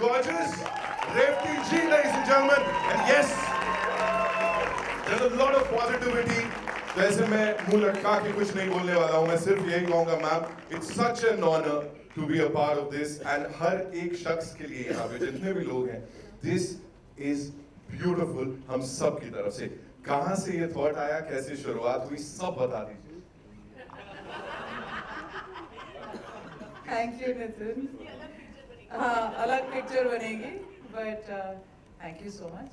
gorgeous Revathy ji, ladies and gentlemen. And yes, there's a lot of positivity. तो ऐसे मैं मुंह लटका के कुछ नहीं बोलने वाला हूँ. मैं सिर्फ यही कहूँगा ma'am, it's such an honor to be a part of this. And हर एक शख्स के लिए यहाँ पे जितने भी लोग हैं, this is beautiful. हम सब की तरफ से. कहाँ से ये थॉट आया, कैसे शुरुआत हुई, सब बता दीजिए. Thank you, Nitin. अलग picture बनेगी, but thank you so much.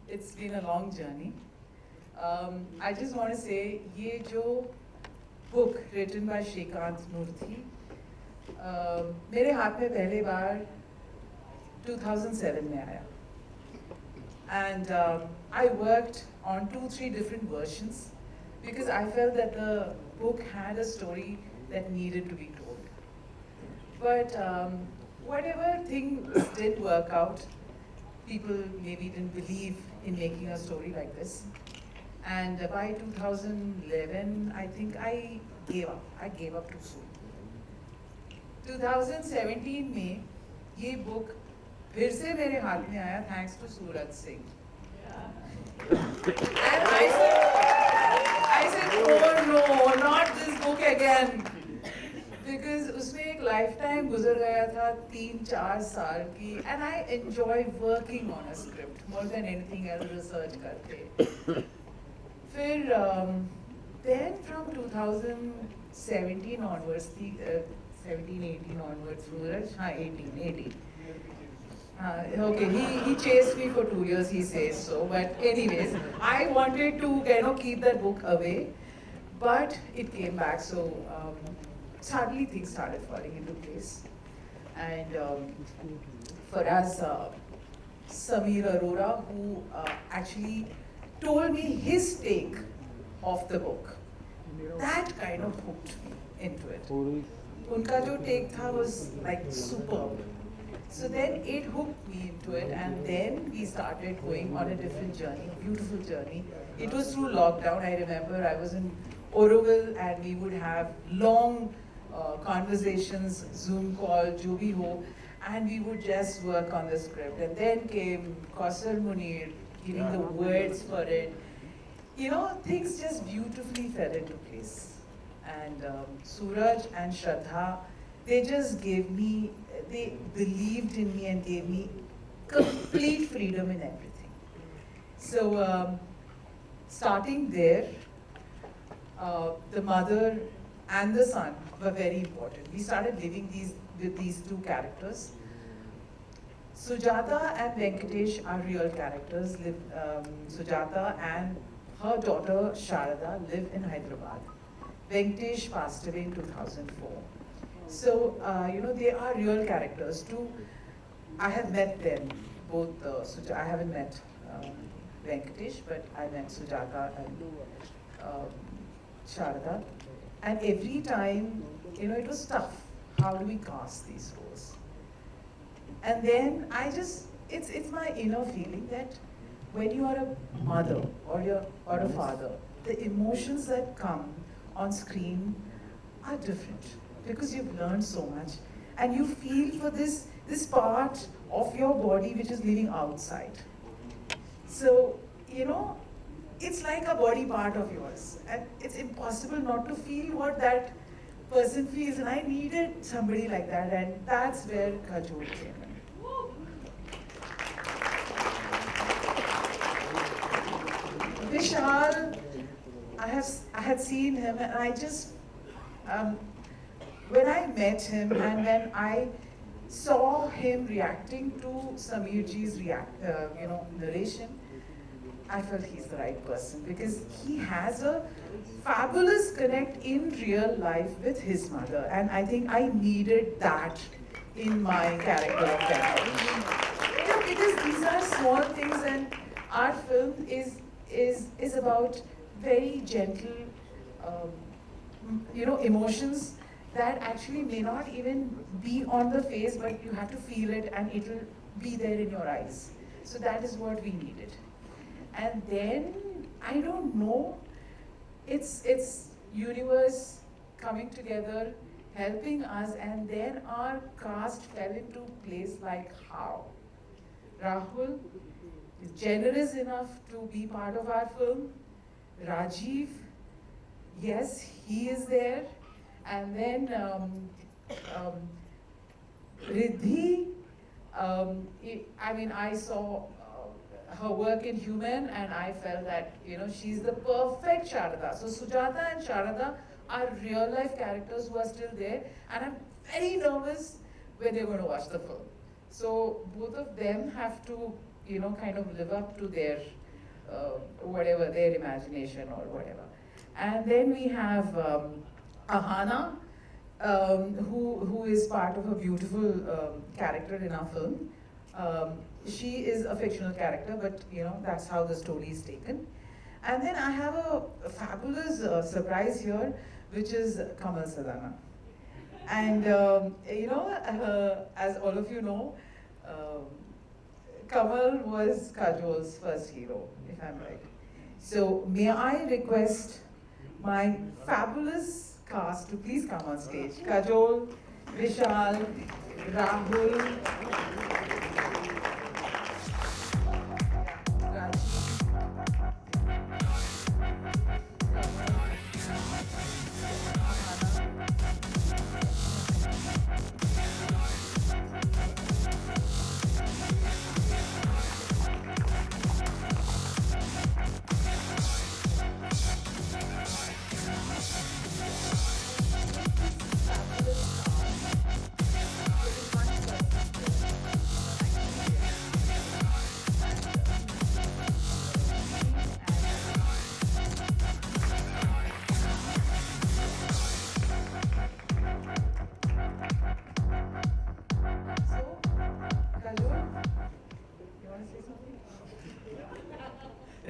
It's been a long journey. I just want to say, ये जो book written by Shrikant Murthy, मेरे हाथ में पहले बार 2007 में आया. And I worked on 2-3 different versions because I felt that the book had a story that needed to be told. But whatever things didn't work out, people maybe didn't believe in making a story like this. And by 2011, I think I gave up. I gave up too soon. 2017 में ये book फिर से मेरे हाथ में आया thanks to Suraj Singh. And I said, oh no, not this book again. Because उसमें एक lifetime गुजर गया था 3-4 साल की, and I enjoy working on a script more than anything else, research करके. फिर then from 2017 onwards, 17-18 onwards, Suraj, 18. Okay, he chased me for 2 years, he says so. But anyways, I wanted to keep that book away, but it came back. So suddenly things started falling into place. And for us, Samir Arora, who actually told me his take of the book, that kind of hooked me into it. Unka jo take tha was like superb. So then it hooked me into it, and then we started going on a different journey, a beautiful journey. It was through lockdown. I remember I was in Oroville, and we would have long conversations, Zoom call, jo bhi ho, and we would just work on the script. And then came Kausar Munir, giving the words for it. You know, things just beautifully fell into place. And Suraj and Shraddha, they just gave me, they believed in me and gave me complete freedom in everything. So starting there, the mother and the son were very important. We started living with these two characters. Sujata and Venkatesh are real characters. Sujata and her daughter Sharada live in Hyderabad. Venkatesh passed away in 2004. So, they are real characters too. I have met them, both. I haven't met Venkatesh, but I met Sujata and Sharada. And every time, it was tough. How do we cast these roles? And then it's my inner feeling that when you are a mother or a father, the emotions that come on screen are different because you've learned so much and you feel for this part of your body which is living outside. So, it's like a body part of yours, and it's impossible not to feel what that person feels, and I needed somebody like that, and that's where Kajol came in. Vishal, I had seen him, and I just, when I met him and when I saw him reacting to Samirji's narration, I felt he's the right person because he has a fabulous connect in real life with his mother, and I think I needed that in my character of Kajol. Because these are small things, and our film is about very gentle, emotions that actually may not even be on the face, but you have to feel it, and it will be there in your eyes. So that is what we needed. And then, I don't know, it's universe coming together helping us, and then our cast fell into place like how. Rahul is generous enough to be part of our film. Rajiv, yes, he is there. And then Riddhi, I mean, I saw her work in Human, and I felt that, you know, she's the perfect Sharada. So Sujata and Sharada are real life characters who are still there, and I'm very nervous when they're going to watch the film. So both of them have to, you know, kind of live up to their whatever, their imagination or whatever. And then we have Ahana, who is part of a beautiful character in our film. She is a fictional character, but you know, that's how the story is taken. And then I have a fabulous surprise here, which is Kamal Sadana. And you know, as all of you know, Kamal was Kajol's first hero, if I'm right. So may I request my fabulous cast to please come on stage. Kajol, Vishal, Rahul,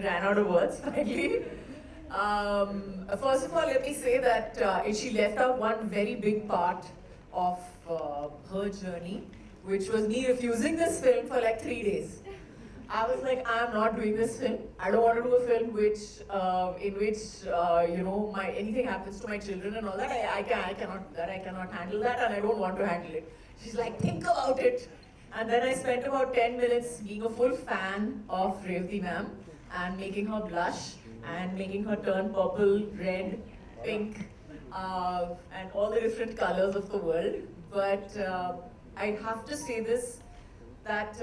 ran out of words, frankly. First of all, let me say that she left out one very big part of her journey, which was me refusing this film for like 3 days. I was like, I'm not doing this film. I don't want to do a film in which you know, anything happens to my children and all that. I cannot handle that, and I don't want to handle it. She's like, think about it. And then I spent about 10 minutes being a full fan of Revathy ma'am, and making her blush, and making her turn purple, red, pink, and all the different colors of the world. But I have to say this, that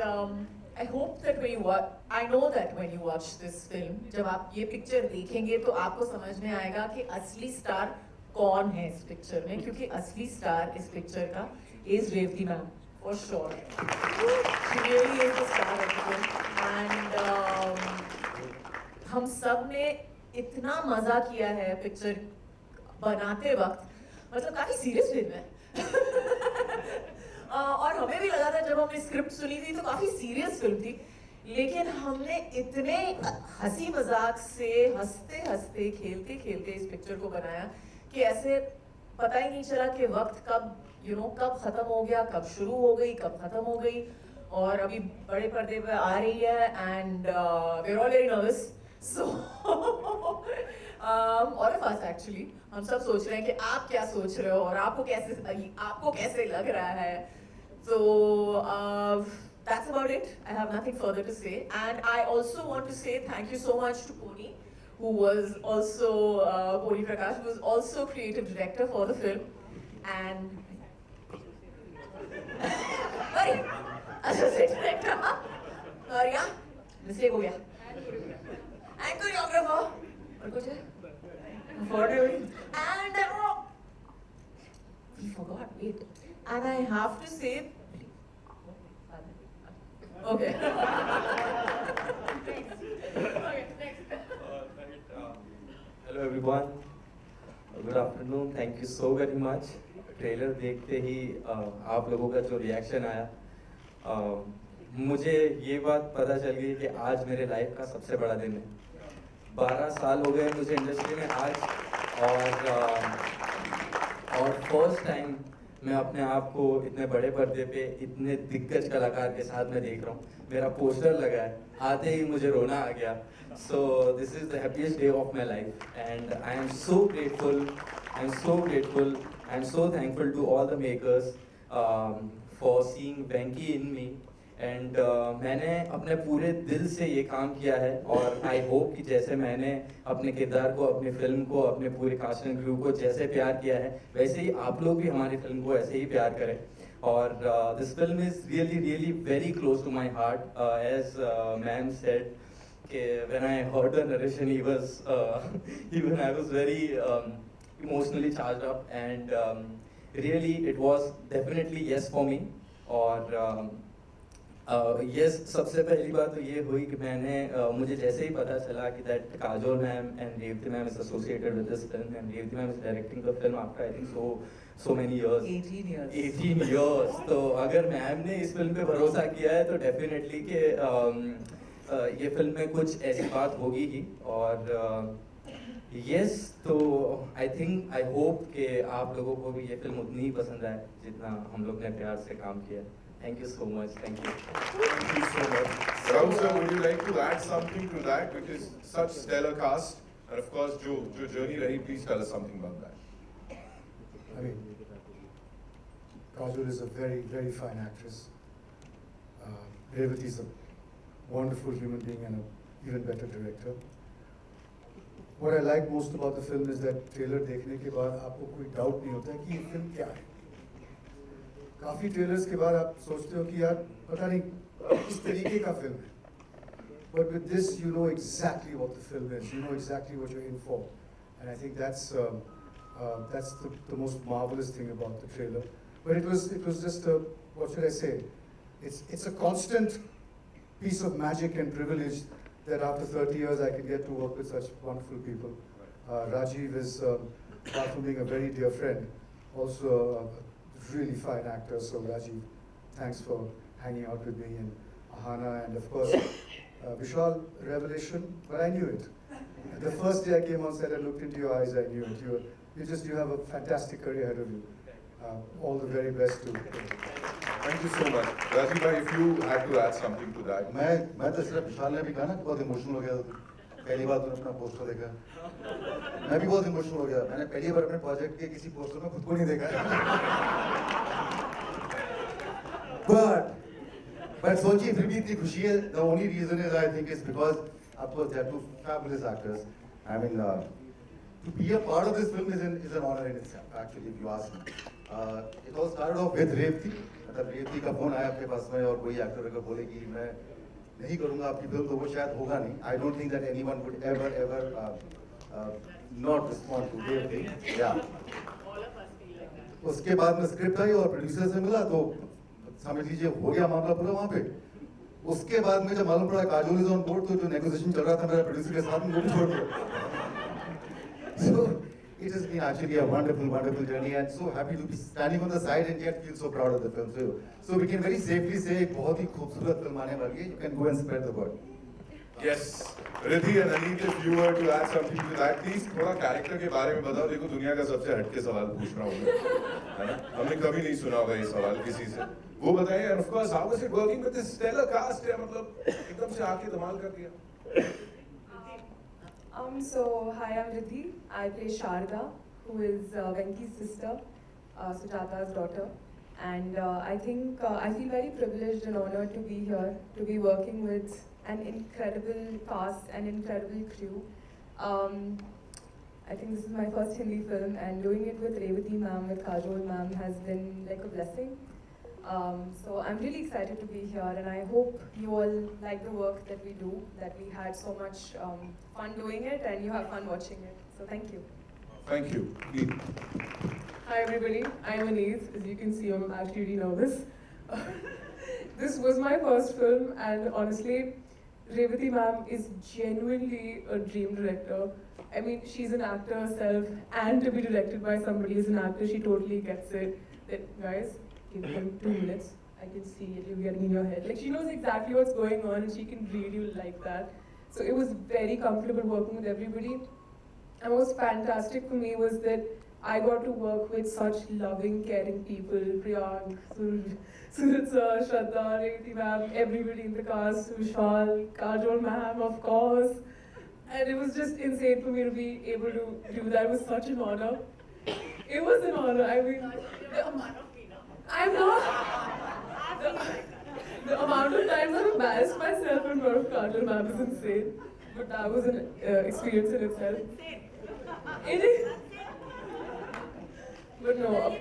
I hope that when you watch, I know that when you watch this film, जब आप ये picture देखेंगे तो आपको समझ में आएगा कि असली star कौन है इस picture में, क्योंकि असली star इस picture का is Revathy ma'am, for sure. She really is the star of the film, and हम सब ने इतना मजा किया है पिक्चर बनाते वक्त, मतलब काफी सीरियस फिल्म है और हमें भी लगा था जब हमने स्क्रिप्ट सुनी थी तो काफी सीरियस फिल्म थी, लेकिन हमने इतने हंसी मजाक से हंसते हंसते खेलते खेलते इस पिक्चर को बनाया कि ऐसे पता ही नहीं चला कि वक्त कब कब खत्म हो गया, कब शुरू हो गई, कब खत्म हो गई, और अभी बड़े पर्दे पे आ रही है, and we are all very nervous. So, all of us actually, हम सब सोच रहे हैं कि आप क्या सोच रहे हो और आपको कैसे लग रहा है. So that's about it. I have nothing further to say, and I also want to say thank you so much to Pony, who was also Pony Prakash, who was also creative director for the film, and sorry, associate director. Sorry, yeah, mistake हो गया. And choreographer, और कुछ है? And we forgot. Wait, and I have to say, okay. Okay, next. Hello everyone. Good afternoon. Thank you so very much. Trailer देखते ही आप लोगों का जो रिएक्शन आया, मुझे ये बात पता चल गई कि आज मेरे लाइफ का सबसे बड़ा दिन है. 12 साल हो गए मुझे इंडस्ट्री में आज, और फर्स्ट टाइम मैं अपने आप को इतने बड़े पर्दे पे इतने दिग्गज कलाकार के साथ मैं देख रहा हूँ. मेरा पोस्टर लगा है, आते ही मुझे रोना आ गया. So this is the happiest day of my life, and I am so grateful I'm so thankful to all the makers for seeing Venky in me. And मैंने अपने पूरे दिल से ये काम किया है और आई होप कि जैसे मैंने अपने किरदार को, अपनी फिल्म को, अपने पूरे कास्ट एंड क्रू को जैसे प्यार किया है वैसे ही आप लोग भी हमारी फिल्म को ऐसे ही प्यार करें. और this film is really really very close to my heart. As ma'am said when I heard the narration, even I was very emotionally charged up, and really it was definitely yes for me. और yes, सबसे पहली बात तो ये हुई कि मैंने मुझे जैसे ही पता चला कि that Kajol ma'am and Revathy ma'am is associated with this film, and Revathy ma'am is directing the film after I think so many years. 18 years. 18 years. तो अगर मैम ने इस फिल्म पे भरोसा किया है तो डेफिनेटली कि ये फिल्म में कुछ ऐसी बात होगी ही. और यस, तो आई होप कि आप लोगों को भी ये फिल्म उतनी ही पसंद आए जितना हम लोग ने प्यार से काम किया. Thank you so much. Thank you. Thank you so much. Rahul sir, would you like to add something to that? Because such stellar cast, and of course, jo journey rahi, please tell us something about that. I mean, Kajol is a very, very fine actress. Revathy is a wonderful human being and an even better director. What I like most about the film is that trailer देखने के बाद आपको कोई doubt नहीं होता है कि ये film क्या है. काफ़ी trailers के बाद आप सोचते हो कि यार पता नहीं किस तरीके का film है. But with this, you know exactly what the film is. You know exactly what you're in for, and I think that's the most marvelous thing about the trailer. But it was just a, what should I say? It's a constant piece of magic and privilege that after 30 years I can get to work with such wonderful people. Rajiv is, apart from being a very dear friend, also a really fine actor. So Rajiv, thanks for hanging out with me, and Ahana, and of course Vishal, revelation, but I knew it. The first day I came on set and looked into your eyes, I knew it. You have a fantastic career ahead of you. All the very best to you. Thank you so much. Rajiv bhai, if you had to add something to that. मैं तो सिर्फ विशाल ने भी कहा ना कि बहुत emotional हो गया था. पहली बार तूने अपना पोस्टर देखा. मैं भी बहुत इमोशनल हो गया. मैंने पहली बार अपने प्रोजेक्ट के किसी पोस्टर में खुद को नहीं देखा. But सोचिए फिर भी इतनी खुशी है. The only reason is I think is because of course they are two fabulous actors. I mean to be a part of this film is an honor in itself. Actually, if you ask me, it all started off with Revathy. मतलब रेवती का phone आया आपके पास में और कोई actor अगर बोले कि मैं नहीं करूँगा आपकी फिल्म तो वो शायद होगा नहीं. I don't think that anyone would ever not respond to Revathy. Yeah. उसके बाद में स्क्रिप्ट आई और प्रोड्यूसर से मिला तो समझ लीजिए हो गया मामला पूरा वहाँ पे. उसके बाद में जब मालूम पड़ा काजोल इज ऑन बोर्ड तो जो नेगोशिएशन चल रहा था मेरा प्रोड्यूसर के साथ में वो भी छोड़ दिया. So it has been actually a wonderful journey, and so happy to be standing on the side and yet feel so proud of the film. So we can very safely say एक बहुत ही खूबसूरत film आने वाली है. You can go and spread the word. Yes, Riddhi and Aneet, if you were to add something to that, please थोड़ा character के बारे में बताओ. देखो दुनिया का सबसे हटके सवाल पूछ रहा हूँ, है ना? हमने कभी नहीं सुना होगा ये सवाल किसी से. वो बताइए. And of course, how was it working with this stellar cast? या मतलब एकदम से आके धमाल कर दिया. So hi, I'm Riddhi. I play Sharda, who is Venky's sister, Sujata's daughter. And I think I feel very privileged and honored to be here, to be working with an incredible cast and incredible crew. I think this is my first Hindi film, and doing it with Revathy ma'am, with Kajol ma'am has been like a blessing. So I'm really excited to be here, and I hope you all like the work that we do, that we had so much fun doing it, and you have fun watching it. So thank you. Thank you. Neet. Hi everybody, I'm Aamir. As you can see, I'm actually really nervous. This was my first film, and honestly, Revathy ma'am is genuinely a dream director. I mean, she's an actor herself, and to be directed by somebody who's an actor, she totally gets it. That guys, give them 2 minutes. I can see it, you're getting in your head. Like, she knows exactly what's going on, and she can read you like that. So it was very comfortable working with everybody. And what was fantastic for me was that I got to work with such loving, caring people. Priyank, Surit sir, Shraddha, Revathy ma'am, everybody in the cast, Vishal, Kajol ma'am, of course. And it was just insane for me to be able to do that. It was such an honor. It was an honor. I mean, I'm not. The amount of times I've embarrassed myself in front of Kajol ma'am is insane. But that was an experience in itself. It is. But no.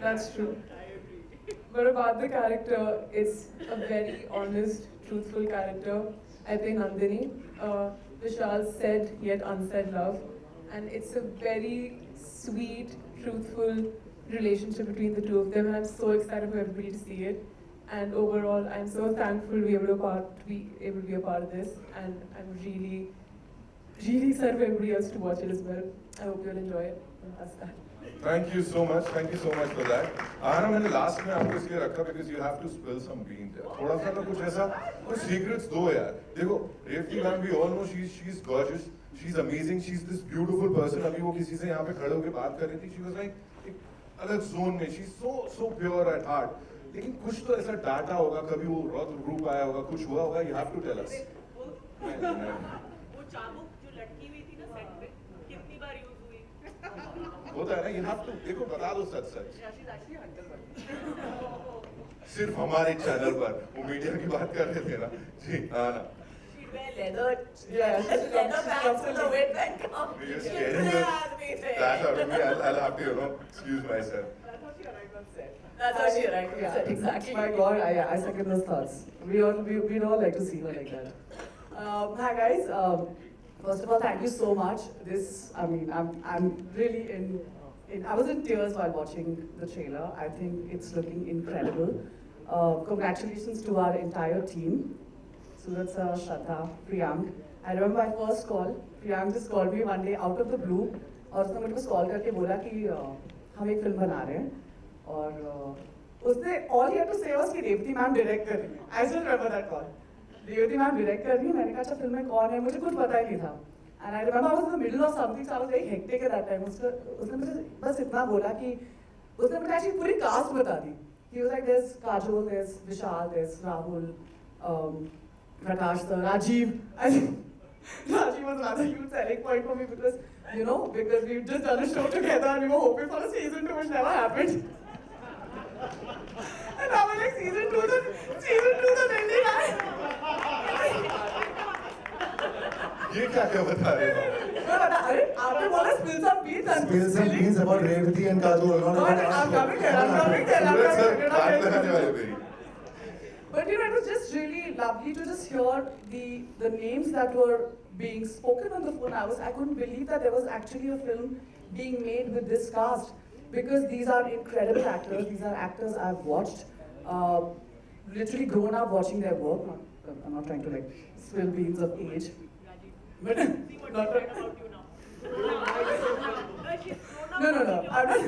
That's true. But about the character, it's a very honest, truthful character. I play Nandini, Vishal said yet unsaid love. And it's a very sweet, truthful relationship between the two of them. And I'm so excited for everybody to see it. And overall, I'm so thankful to be able to be a part of this. And I'm really, really excited for everybody else to watch it as well. I hope you'll enjoy it. And that's that. Thank you so much. Thank you so much for that. Ahana, मैंने last में आपको इसलिए रखा because you have to spill some beans. थोड़ा सा ना कुछ ऐसा कुछ secrets दो यार. देखो, Revathy ma'am, we all know she's gorgeous. She's amazing. She's this beautiful person. अभी वो किसी से यहाँ पे खड़े होके बात कर रही थी. She was like एक अलग zone में. She's so pure at heart. लेकिन कुछ तो ऐसा डाटा होगा, कभी वो रौद्र रूप आया होगा, कुछ हुआ होगा. You have to tell us. वो चाबुक जो लटकी हुई थी ना सेट पे कितनी बार यूज हुई होता है ना. You have to देखो बता दो सच. सिर्फ हमारे चैनल पर वो मीडिया की बात कर रहे थे ना. जी हाँ ना. Leather, Yeah, leather bags with the wind that come. You're scaring the that out of me. I'll have to excuse myself. That's how she arrived on set, exactly. My God, I second those thoughts. We'd all like to see her like that. Hi guys. First of all, thank you so much. I'm really I was in tears while watching the trailer. I think it's looking incredible. Congratulations to our entire team. Suratsa, Shraddha, Priyank. I remember my first call. Priyank just called me one day out of the blue. और उसने मुझे call करके बोला कि हम एक film बना रहे हैं और उसने all he had to say was कि रेवती मैम डायरेक्ट कर रही है. I still remember that call. Revathi ma'am direct कर रही है. मैंने कहा अच्छा फिल्म में कौन है, मुझे कुछ पता ही नहीं था. And I remember I was in the middle of something, so I was very hectic at that time. उसने मुझे बस इतना बोला कि उसने मुझे actually पूरी कास्ट बता दी. He was like there's Kajol, there's Vishal, there's Rahul, Prakash sir, Rajiv. I think Rajiv was another huge selling point for me because because we've just done a show together and we were hoping for a season 2 which never happened. And I was like season 2 the ending ये क्या बता रहे हो? अरे आपने बोला spill some beans and Spill some beans about Revathy and Kajol. No, I'm coming there. But it was just really lovely to just hear the names that were being spoken on the phone. I couldn't believe that there was actually a film being made with this cast because these are incredible actors. These are actors I've watched, literally grown up watching their work. I'm not trying to like spill beans of age, but not. No. I'm not.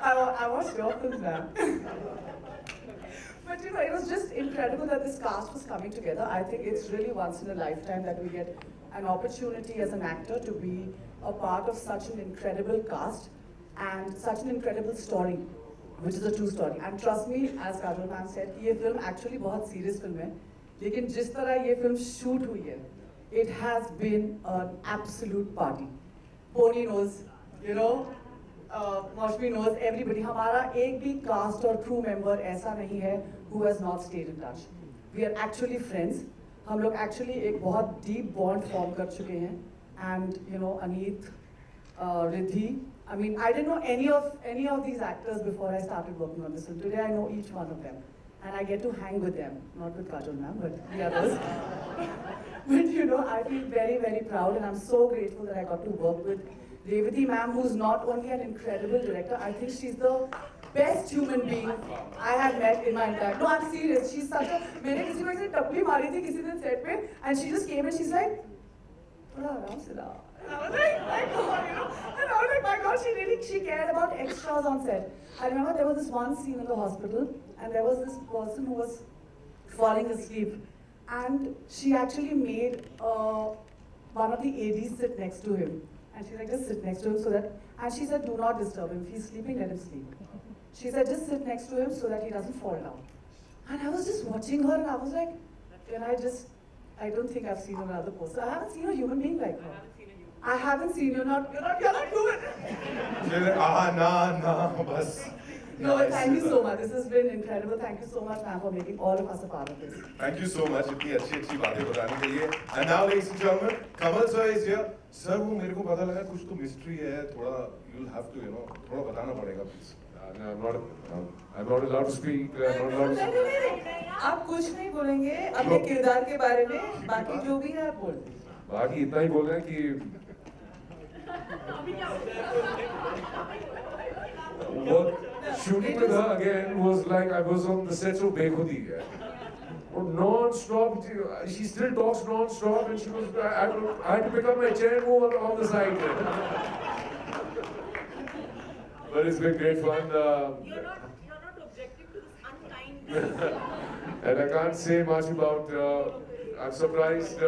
I watched your films, man. But it was just incredible that this cast was coming together. I think it's really once in a lifetime that we get an opportunity as an actor to be a part of such an incredible cast and such an incredible story, which is a true story. And trust me, as Kajol ma'am said, ये film actually बहुत serious film है. लेकिन जिस तरह ये film shoot हुई है, it has been an absolute party. Pony knows, Mashmi knows, everybody. हमारा एक भी cast or crew member ऐसा नहीं है who has not stayed in touch. We are actually friends. हम लोग actually एक बहुत deep bond form कर चुके हैं. And Aneet, Riddhi. I mean, I didn't know any of these actors before I started working on this film. Today I know each one of them, and I get to hang with them. Not with Kajol ma'am, but the others. But I feel very, very proud, and I'm so grateful that I got to work with Revathy ma'am, who's not only an incredible director, I think she's the best human being I have met in my entire. No, I'm serious. She's such a. मैंने किसी को ऐसे टपली मारी थी किसी दिन set पे, and she just came and she's like, थोड़ा आराम से ला. And I was like, my God, And I was like, my God, she cared about extras on set. I remember there was this one scene in the hospital, and there was this person who was falling asleep, and she actually made one of the ADs sit next to him. And she's like, just sit next to him so that, and she said, do not disturb him. If he's sleeping, let him sleep. She said, just sit next to him so that he doesn't fall down. And I was just watching her and I was like, I don't think I've seen her other poster. I haven't seen a human being like her. haven't seen a human. I haven't seen you're not doing it. nah, bas. No, Nice. thank you so much. This has been incredible. Thank you so much, ma'am, for making all of us a part of this. Thank you so much इतनी अच्छी बातें बताने के लिए. And now, ladies and gentlemen, Kamal sir is here. Sir, वो मेरे को पता लगा कुछ तो mystery है. थोड़ा you'll have to थोड़ा बताना पड़ेगा please. I'm not allowed to speak. I'm not allowed to speak. आप कुछ नहीं बोलेंगे अपने किरदार के बारे में, बाकी जो भी है आप बोल दीजिए. बाकी इतना ही बोल रहे हैं कि what shooting with her again was like I was on the set of Bekhudi. Non-stop, she still talks non-stop, and she was. I had to pick up my chair and move on the side. But it's been great fun. You're not objecting to this unkind. And I can't say much about. I'm surprised.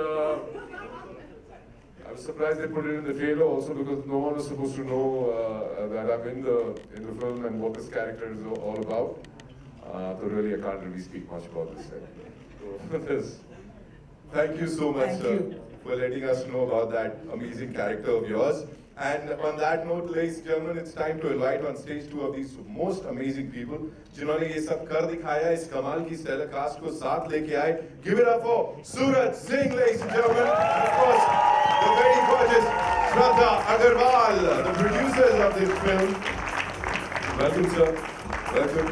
I'm surprised they put it in the trailer also because no one is supposed to know that I'm in the film and what this character is all about. So really, I can't really speak much about this. So this. Thank you so much, Thank sir, you. for letting us know about that amazing character of yours. And on that note, ladies and gentlemen, it's time to invite on stage two of these most amazing people, जिन्होंने ये सब कर दिखाया, इस कमाल की stellar cast को साथ लेके आए. Give it up for Suraj Singh, ladies and gentlemen. And of course, the very gorgeous Shraddha Agarwal, the producers of this film. Welcome, sir. Welcome.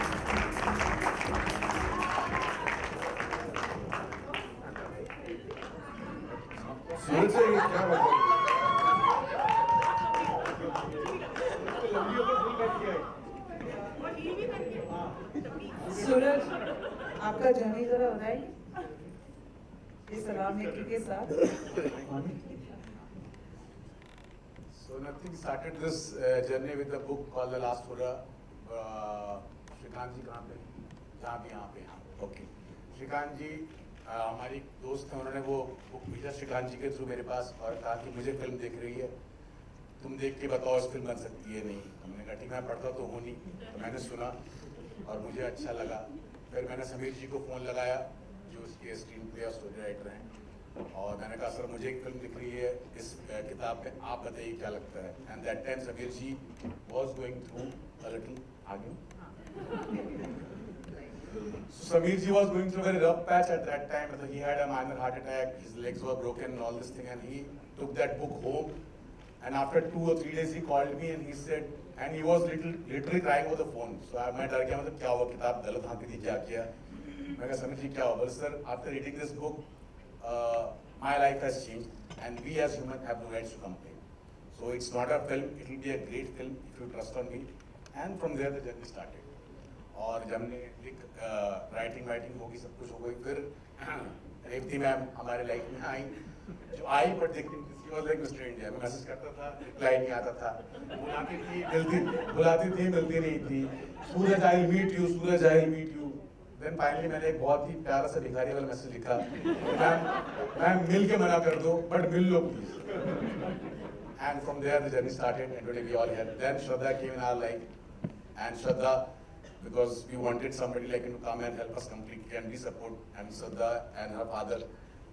सूरज से ये क्या मतलब? सूरज, आपका जर्नी जरा बताइए. ये सलाम वेंकी के साथ. So nothing started this journey with a book called The Last Hurrah. Shrikant जी कहाँ पे? यहाँ पे. Okay. श्रीकांत जी हमारी एक दोस्त है, उन्होंने वो बुक भेजा श्रीकांत जी के थ्रू मेरे पास और कहा कि मुझे फिल्म दिख रही है, तुम देख के बताओ इस फिल्म बन सकती है नहीं. हमने कहा ठीक, मैं पढ़ता तो हूँ नहीं, तो मैंने सुना और मुझे अच्छा लगा. फिर मैंने समीर जी को फ़ोन लगाया जो उसके स्क्रीन प्ले और स्टोरी राइटर हैं, और मैंने कहा सर मुझे एक फिल्म दिख रही है इस किताब पे, आप बताइए क्या लगता है. And that time Sameer ji was going through a little आगे. So Sameer ji was going through a very rough patch at that time. He had a minor heart attack, his legs were broken and all this thing, and he took that book home. And after 2 or 3 days he called me and he said, and he was literally crying over the phone. So मैं डर गया, मतलब क्या हुआ, किताब गलत हाथ में दी क्या किया. मैं कहा समीर जी क्या हुआ? बोले sir after reading this book, my life has changed and we as humans have no rights to complain. So it's not a film, it will be a great film if you trust on me. And from there the journey started. और जब हमने writing होगी, सब कुछ हो गई, फिर Revati ma'am हमारे लाइफ में आई, जो आई पर देखती लाइक मिस्टर इंडिया. मैं मैसेज करता था, रिप्लाई नहीं आता था, बुलाती थी मिलती नहीं थी. Suraj I meet you. Then finally मैंने एक बहुत ही प्यारा सा भिखारी वाला मैसेज लिखा, मैम मिल के मना कर दो बट मिल लो please. And from there the journey started and today we all here. Then Shraddha came in our life, and Shraddha, because we wanted somebody like him to come and help us completely and we support, and Shraddha and her father,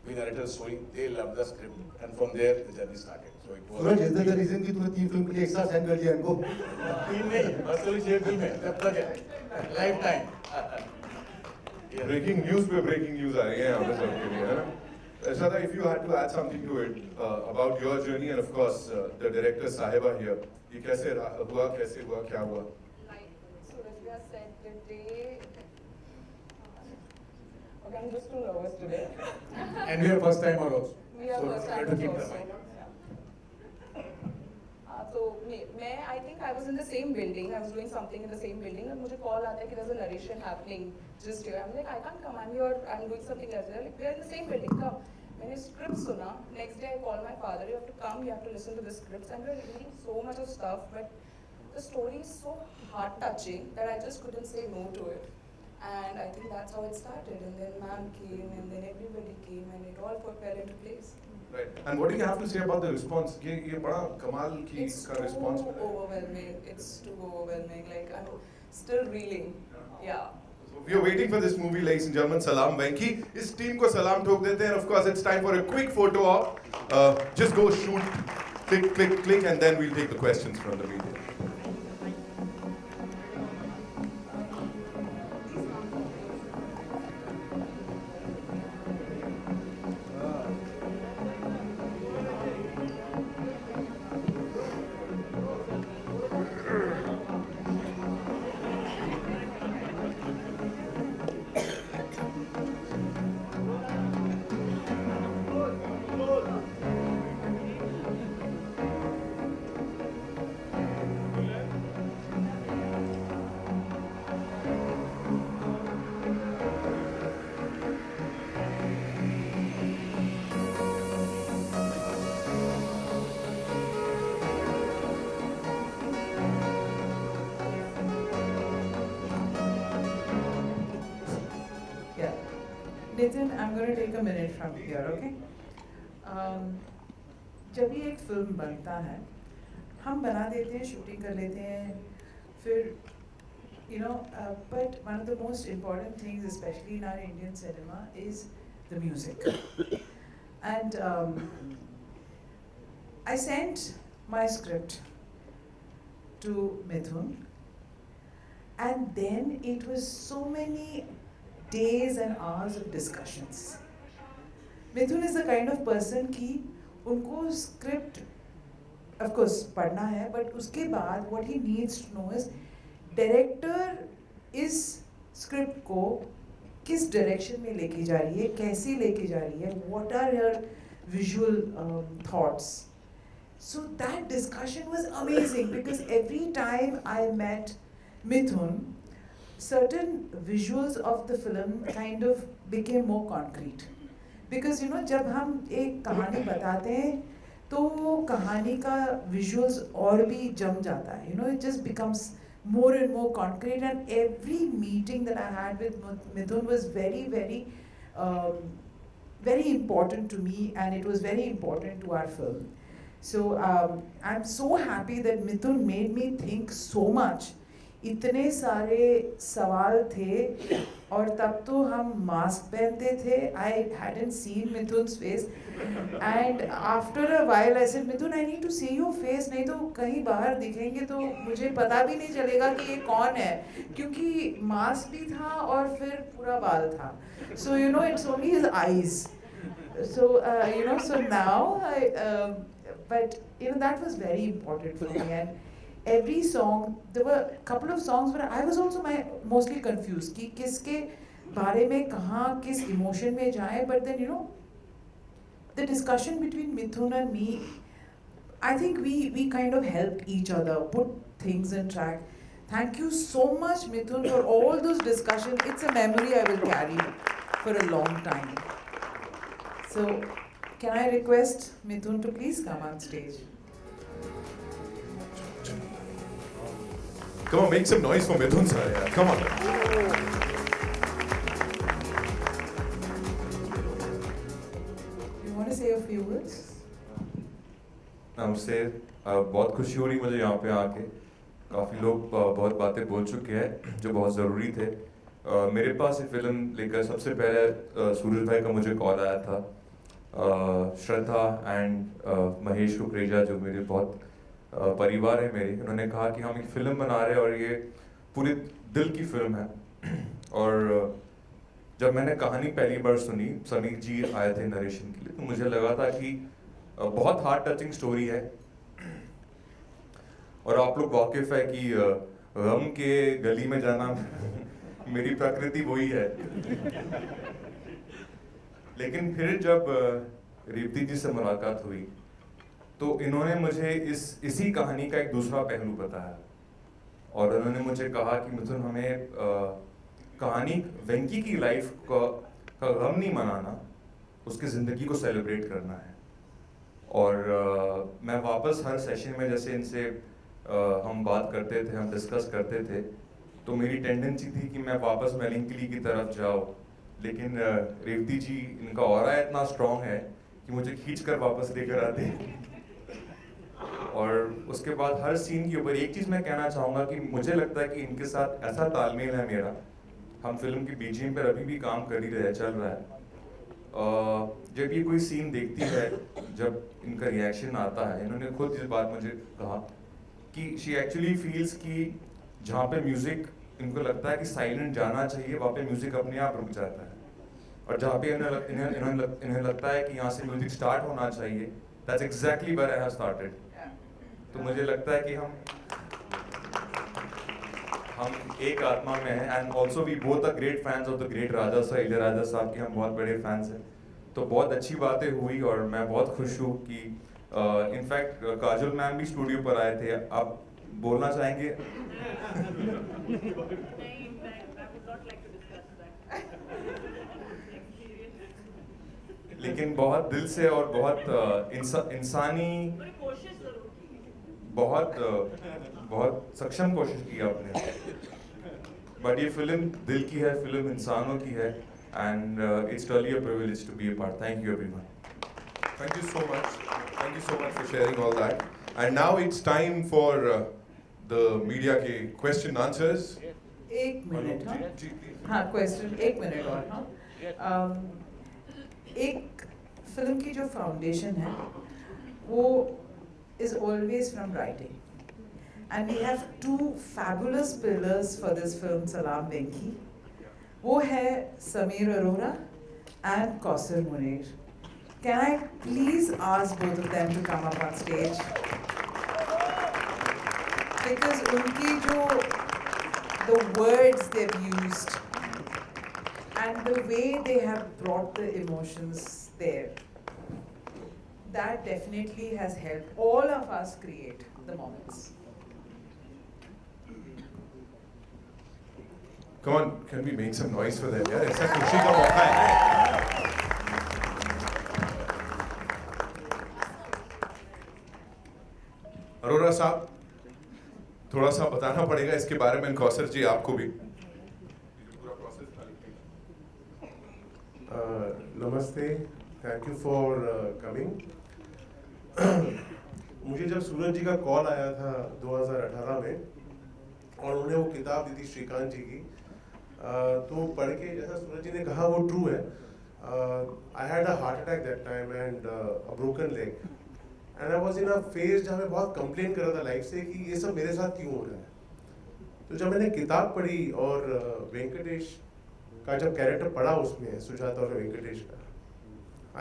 we narrated the story, they loved the script, and from there the journey started. So it was. Suraj, is that the reason कि तूने 3 film के लिए एक साथ sign कर दिया इनको? 3 नहीं, बस वही 6 फिल्म है, जब तक है, लाइफ टाइम. Breaking news पे breaking news आ रही है यहाँ पे सबके लिए, है ना? Shraddha, if you had to add something to it about your journey and of course the director Sahiba here, ये कैसे हुआ, क्या हुआ? Said that they... Okay, I'm just too nervous today. And we are first time also. We are so first try to time keep the also. mic. So I think I was in the same building. I was doing something in the same building, and मुझे call आता है कि there's a narration happening just here. I'm like, I can't come. I'm here. I'm doing something else. They're like, we're in the same building. Come. मैंने script सुना. Next day I called my father. You have to come. You have to listen to the scripts. And we're reading so much of stuff, but the story is so heart-touching that I just couldn't say no to it. And I think that's how it started. And then ma'am came, and then everybody came, and it all fell into place. Right. And what do you have to say about the response? ये बड़ा कमाल की का response It's too overwhelming. It's too overwhelming. Like I'm still reeling. Yeah. We are waiting for this movie, ladies and gentlemen, Salaam Venky. इस team को सलाम ठोक देते हैं. Of course, it's time for a quick photo op. Just go shoot, click, click, click, and then we'll take the questions from the media. Nitin, I'm going to take a minute from here, okay? जब भी एक film बनता है, हम बना देते हैं, shooting कर लेते हैं, फिर, but one of the most important things, especially in our Indian cinema, is the music. And I sent my script to Mithun, and then it was so many days and hours of discussions. Mithun is the kind of person कि उनको script, of course, पढ़ना है, but उसके बाद what he needs to know is director इस script को किस direction में लेके जा रही है, कैसे लेके जा रही है, what are her visual thoughts. So that discussion was amazing because every time I met Mithun, certain visuals of the film kind of became more concrete. Because जब हम एक कहानी बताते हैं तो वो कहानी का visuals और भी जम जाता है. It just becomes more and more concrete, and every meeting that I had with Mithun was very, very, very important to me, and it was very important to our film. So I'm so happy that Mithun made me think so much. इतने सारे सवाल थे और तब तो हम mask पहनते थे. I hadn't seen Mithun's face, and after a while I said, Mithun, I need to see your face, नहीं तो कहीं बाहर दिखेंगे तो मुझे पता भी नहीं चलेगा कि ये कौन है, क्योंकि मास्क भी था और फिर पूरा बाल था. So it's only his eyes. So so now but that was very important for me. And every song, there were a couple of songs where I was also mostly confused कि किसके बारे में कहाँ किस emotion में जाए. But then the discussion between Mithun and me, I think we kind of helped each other put things in track. Thank you so much, Mithun, for all those discussions. It's a memory I will carry for a long time. So can I request Mithun to please come on stage? Come on, make some noise for Mithun sir. Yeah. Come on. You want to say a few words? नमस्ते. बहुत खुशी हो रही मुझे यहाँ पे आके. काफ़ी लोग बहुत बातें बोल चुके हैं जो बहुत ज़रूरी थे. मेरे पास ये फिल्म लेकर सबसे पहले सूरज भाई का मुझे कॉल आया था. श्रद्धा एंड महेश कुकरेजा जो मेरे बहुत परिवार है मेरे, उन्होंने कहा कि हम एक फ़िल्म बना रहे हैं और ये पूरे दिल की फिल्म है. और जब मैंने कहानी पहली बार सुनी, समीर जी आए थे नरेशन के लिए, तो मुझे लगा था कि बहुत हार्ट टचिंग स्टोरी है. और आप लोग वाकिफ़ है कि गम के गली में जाना मेरी प्रकृति वही है. लेकिन फिर जब रेवती जी से मुलाकात हुई तो इन्होंने मुझे इसी कहानी का एक दूसरा पहलू बताया. और उन्होंने मुझे कहा कि मिथुन, हमें कहानी वेंकी की लाइफ का गम नहीं मनाना, उसकी ज़िंदगी को सेलिब्रेट करना है. और मैं वापस हर सेशन में जैसे इनसे हम बात करते थे, हम डिस्कस करते थे, तो मेरी टेंडेंसी थी कि मैं वापस मेलिंकली की तरफ जाऊँ. लेकिन रेवती जी, इनका ऑरा इतना स्ट्रॉन्ग है कि मुझे खींच कर वापस लेकर आते. और उसके बाद हर सीन के ऊपर एक चीज़ मैं कहना चाहूँगा कि मुझे लगता है कि इनके साथ ऐसा तालमेल है मेरा हम फिल्म की बीजीएम पर अभी भी काम कर ही रहे, चल रहा है। जब ये कोई सीन देखती है, जब इनका रिएक्शन आता है, इन्होंने खुद इस बात मुझे कहा कि शी एक्चुअली फील्स कि जहाँ पे म्यूजिक इनको लगता है कि साइलेंट जाना चाहिए, वहाँ पे म्यूजिक अपने आप रुक जाता है, और जहाँ पे इन्हें लगता है कि यहाँ से म्यूजिक स्टार्ट होना चाहिए, that's exactly where I have started. तो मुझे लगता है कि हम एक आत्मा में हैं, and also we both are great fans of the great Raja Sahab, Ilaiyaraaja साहब के हम बहुत बड़े फैंस हैं। तो बहुत अच्छी बातें हुई और मैं बहुत खुश हूँ कि इनफैक्ट काजोल मैम भी स्टूडियो पर आए थे। आप बोलना चाहेंगे? लेकिन बहुत दिल से और बहुत इंसानी, बहुत सक्षम कोशिश की आपने। बट ये फिल्म दिल की है, फिल्म इंसानों की है, and it's really a privilege to be a part. Thank you everyone. Thank you so much. Thank you so much for sharing all that. And now it's time for the media के question answers. एक minute, हाँ question एक minute और, हाँ एक film की जो foundation है वो is always from writing, and we have two fabulous pillars for this film, Salaam Venky. वो है Sameer Arora and Kausar Munir. Can I please ask both of them to come up on stage? Because उनकी जो the words they've used and the way they have brought the emotions there, that definitely has helped all of us create the moments. Come on, can we make some noise for them? यार ऐसा खुशी का मौका है। अरोरा साहब, थोड़ा सा बताना पड़ेगा इसके बारे में, कौसर जी आपको भी। नमस्ते, थैंक यू फॉर कमिंग। मुझे जब सूरज जी का कॉल आया था 2018 में और उन्होंने वो किताब दी थी श्रीकांत जी की, तो पढ़ के जैसा सूरज जी ने कहा वो ट्रू है। I had a heart attack that time and a broken leg, and I was in a phase जहाँ मैं बहुत कंप्लेन कर रहा था लाइफ से कि ये सब मेरे साथ क्यों हो रहा है। तो जब मैंने किताब पढ़ी और वेंकटेश का जब कैरेक्टर पढ़ा उसमें, सुजाता और वेंकटेश का,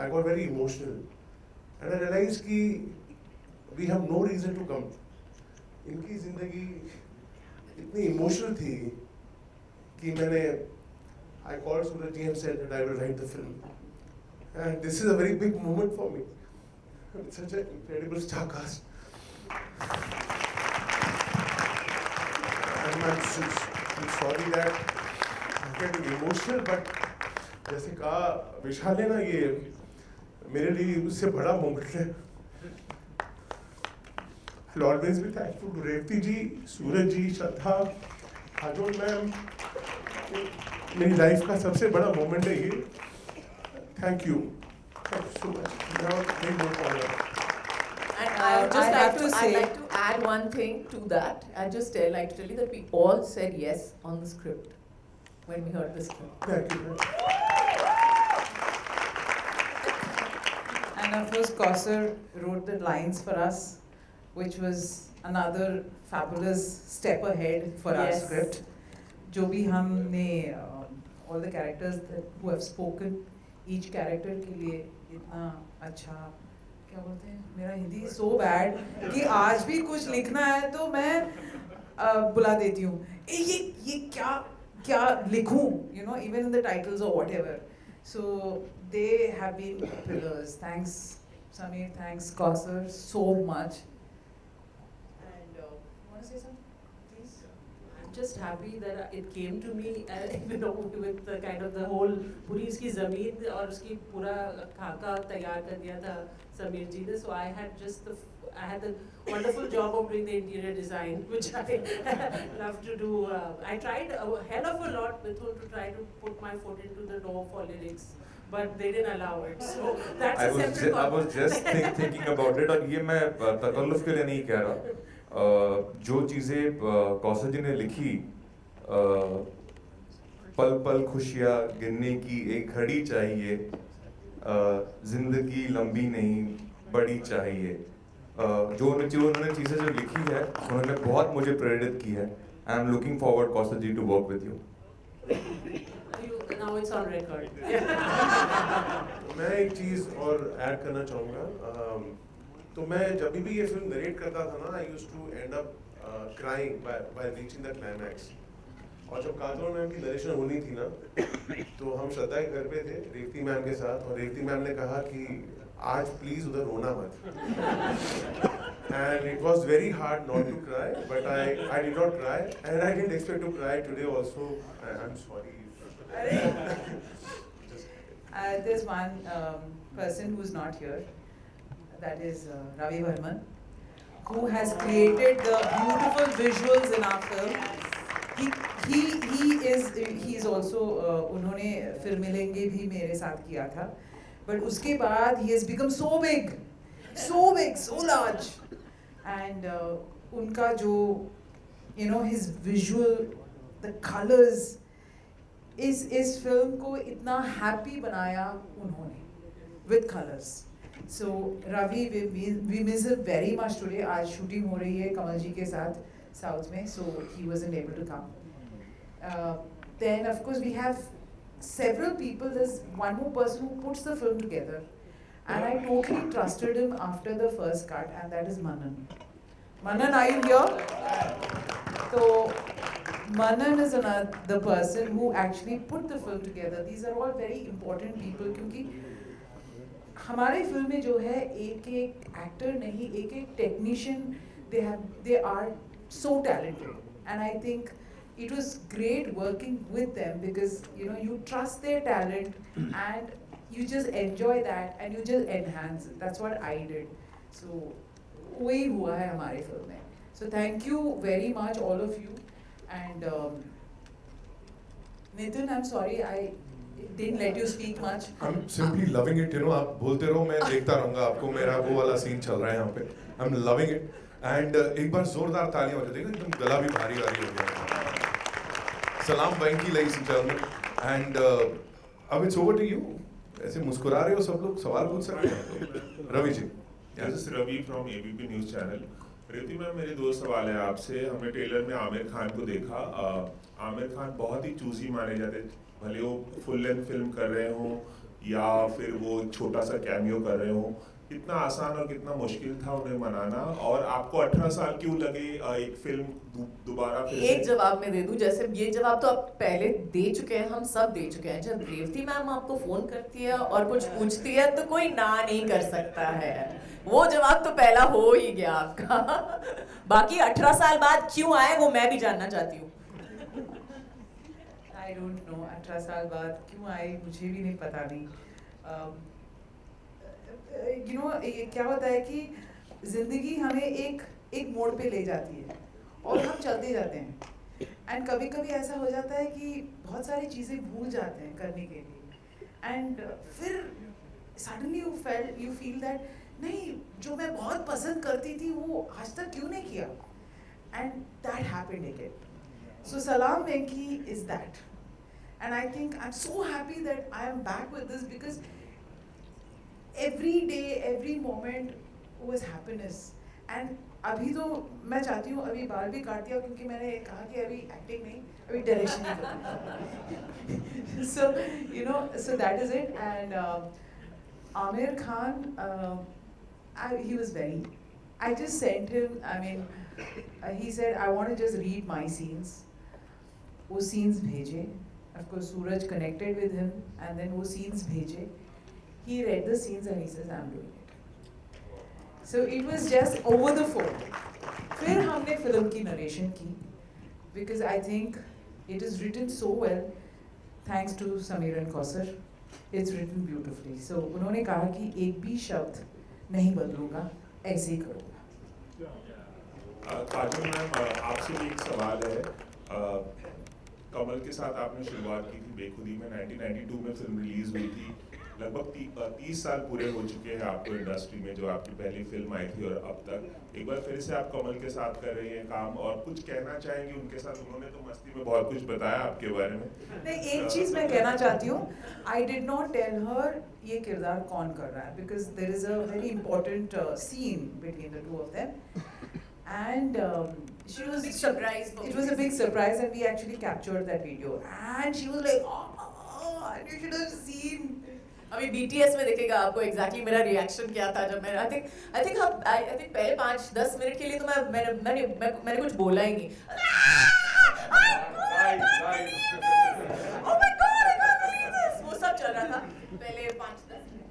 I got very emotional and I realise कि we have no reason to come. इनकी जिंदगी इतनी इमोशनल थी कि मैंने I called Suraj ji and said that I will write the film, and this is a very big moment for me. It's such an incredible star cast, and I am sorry that getting emotional, but जैसे कहा विशाल ने ना, ये मेरे लिए उससे बड़ा moment है। I'll always be thankful to Revathi ji, Suraj ji, Shraddha, Kajol ma'am. मेरी लाइफ का सबसे बड़ा मोमेंट है ये। Thank you so much. And I would just like to say, I'd like to add one thing to that. I'd just like to tell you that we all said yes on the script when we heard the script. Thank you. And of course, Kausar wrote the lines for us, which was another fabulous step ahead for our Yes. script. जो भी हमने all the characters who have spoken, each character के लिए इतना अच्छा, क्या बोलते हैं, मेरा हिंदी so bad कि आज भी कुछ लिखना है तो मैं बुला देती हूँ, ये क्या लिखूं, you know, even in the titles or whatever. So they have been pillars. Thanks Sameer, thanks Kausar so much. And you want to say something, please? I'm just happy that it came to me, you know, with the kind of the whole पूरी इसकी ज़मीन और उसकी पूरा खाका तैयार कर दिया था समीर जी ने. So I had the wonderful job of doing the interior design, which I love to do. I tried a hell of a lot with him to try to put my foot into the door for lyrics, but they didn't allow it. So that's a separate I was just thinking about it, और ये मैं तकल्लुफ़ के लिए नहीं कह रहा। जो चीज़ें कौसर जी ने लिखी, पल पल खुशियाँ गिनने की एक घड़ी चाहिए, जिंदगी लंबी नहीं बड़ी चाहिए। जो उन्होंने चीज़ें जो लिखी है उन्होंने बहुत मुझे प्रेरित की है। I am looking forward Kaushal ji to work with you. Now it's on record. मैं एक चीज़ और ऐड करना चाहूँगा। तो मैं जब भी ये फिल्म नरेट करता था ना, I used to end up crying by reaching the climax. और जब काजोल मैम की नरेशन होनी थी ना, तो हम श्रद्धा के घर पे थे रेवती मैम के साथ, और रेवती मैम ने कहा कि आज प्लीज उधर रोना मत। And it was very hard not to cry, but I did not cry and I didn't expect to cry today also. I am sorry. There's one person who's not here, that is Ravi Varman, who has created the beautiful visuals in our film. He is also उन्होंने फिर मिलेंगे भी मेरे साथ किया था, but उसके बाद he has become so big, so large, and उनका जो his visual, the colors, इस फिल्म को इतना हैप्पी बनाया उन्होंने with colors. So Ravi, we miss him very much today. आज शूटिंग हो रही है कमल जी के साथ साउथ में, so he wasn't able to come. Then of course we have several people. There's one more person who puts the film together, and I totally trusted him after the first cut, and that is Manan. Manan, are you here? So Manan is the person who actually put the film together. These are all very important people, क्योंकि हमारे film में जो है एक actor नहीं, एक technician, they are so talented, and I think it was great working with them because you trust their talent and you just enjoy that and you just enhance it. That's what I did. So वही हुआ है हमारे film में. So thank you very much all of you. And Nitin, I'm sorry I didn't let you speak much. I'm simply loving it. आप बोलते रहो, मैं देखता रहूँगा आपको. मेरा वो वाला सीन चल रहा है यहाँ पे. I'm loving it. And एक बार जोरदार तालियां हो जाएगी, एकदम गला भी भारी हो गया. Salaam Venky, ladies and gentlemen. And अब it's over to you. ऐसे मुस्कुरा रहे हो सब लोग, सवाल पूछ सकते हैं. Ravi ji. This is Ravi from ABP News Channel. Revathi ma'am, मेरे दो सवाल हैं आपसे. हमने ट्रेलर में आमिर खान को देखा. आमिर खान बहुत ही चूजी माने जाते, भले वो फुल लेंथ फिल्म कर रहे हों या फिर वो छोटा सा कैमियो कर रहे हों. कितना आसान और कितना मुश्किल था उन्हें मनाना, और आपको 18 साल क्यों लगे एक फिल्म दोबारा फिर एक जवाब मैं दे दूं, जैसे ये जवाब तो आप पहले दे चुके हैं, हम सब दे चुके हैं. जब रेवती मैम आपको फोन करती है और कुछ पूछती है तो कोई ना नहीं कर सकता है. वो जवाब तो पहला हो ही गया आपका. बाकी 18 साल बाद क्यों आए वो मैं भी जानना चाहती हूँ. I don't know. 18 साल बाद क्यों आए मुझे भी नहीं पता नहीं. क्या होता है कि जिंदगी हमें एक मोड़ पे ले जाती है और हम चलते जाते हैं. एंड कभी कभी ऐसा हो जाता है कि बहुत सारी चीज़ें भूल जाते हैं करने के लिए. एंड फिर सडनली यू फील दैट नहीं, जो मैं बहुत पसंद करती थी वो आज तक क्यों नहीं किया. And that happened again. So Salaam Venky is that, and I think I'm so happy that I am back with this because every day, every moment was happiness. And अभी तो मैं चाहती हूँ अभी बाल भी काट दिया, क्योंकि मैंने कहा कि अभी एक्टिंग नहीं, अभी डायरेक्शन ही करनी. So that is it. And Aamir Khan, he was very. I just sent him. I mean, he said I want to just read my scenes. वो scenes भेजे. Of course, Suraj connected with him, and then वो scenes भेजे. He read the scenes and he says, I'm doing it. So it was just over the phone. फिर हमने film की narration की, because I think it is written so well, thanks to Aamir and Kausar. It's written beautifully. So उन्होंने कहा कि एक भी शब्द नहीं बदलूंगा, ऐसे ही करूँगा. काजल मैम, आपसे भी एक सवाल है. कमल के साथ आपने शुरुआत की थी बेखुदी में, 1992 में फिल्म रिलीज हुई थी. लगभग 30 साल पूरे हो चुके हैं आपको इंडस्ट्री में, जो आपकी पहली फिल्म आई थी और अब तक एक बार फिर से आप कमल के साथ कर रही हैं काम, और कुछ कहना चाहेंगे उनके साथ? उन्होंने तो मस्ती में बहुत कुछ बताया आपके बारे में। नहीं, एक चीज मैं कहना चाहती हूँ, I did not tell her ये किरदार कौन कर रहा है, because there is a very important scene between the two of them, and she was big surprise for it was a big surprise, and we actually captured that video, and she was like, oh, you should have seen. अभी BTS में देखेगा आपको exactly मेरा reaction क्या था जब मैं I think पहले 5-10 मिनट के लिए तो मैंने कुछ बोला ही नहीं। Oh my God, I can't believe this! वो सब चल रहा था पहले 5-10 minute.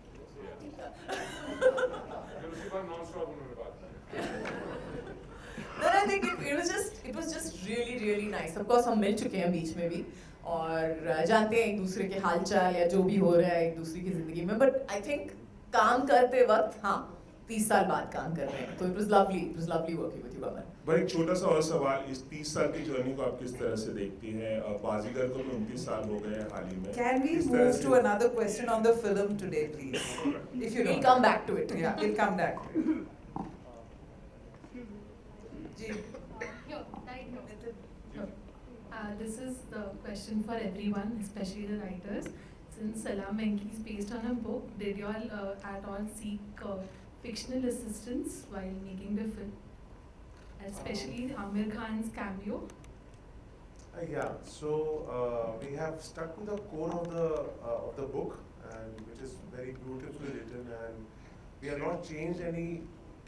Then I think it was just really nice. Of course हम मिल चुके हैं बीच में भी और जानते हैं एक दूसरे के हालचाल या जो भी हो रहा है एक दूसरे की जिंदगी में, but I think काम करते वक्त हाँ 30 साल बाद काम कर रहे हैं, तो it was lovely working with you, Aamir. पर एक छोटा सा और सवाल, इस 30 साल की जर्नी को आप किस तरह से देखती हैं? बाजीगर को 29 साल हो गए हैं हाल ही में। Can we move to another question on the film today, please? If you don't. We'll come back to it. Yeah, we'll come back to it. This is the question for everyone, especially the writers. Since Salaam Venky is based on a book, did you all at all seek fictional assistance while making the film? Especially Aamir Khan's cameo? Yeah, so we have stuck to the core of the book, and which is very beautifully written, and we have not changed any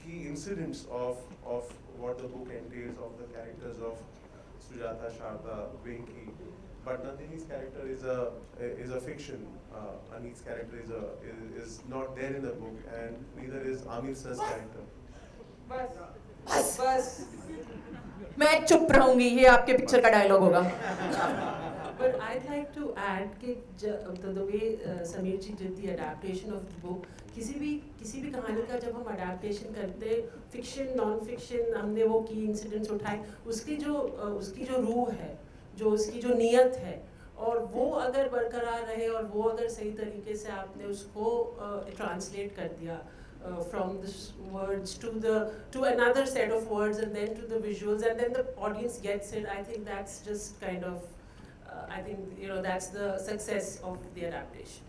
key incidents of what the book entails, of the characters of Sujata, Sharda, Venky. But Nandini's character is a fiction. Aneet's character is not there in the book, and neither is Aamir sir's character. बस मैं चुप रहूंगी, ये आपके picture का dialogue होगा। But I'd like to add that the way Sameer ji did the adaptation of the book, किसी भी कहानी का जब हम adaptation करते हैं, fiction, non-fiction, हमने वो key incidents उठाए, उसकी जो रूह है, जो उसकी जो नियत है, और वो अगर बरकरार रहे और वो अगर सही तरीके से आपने उसको translate कर दिया from the words to another set of words and then to the visuals, and then the audience gets it, I think that's just kind of I think that's the success of the adaptation.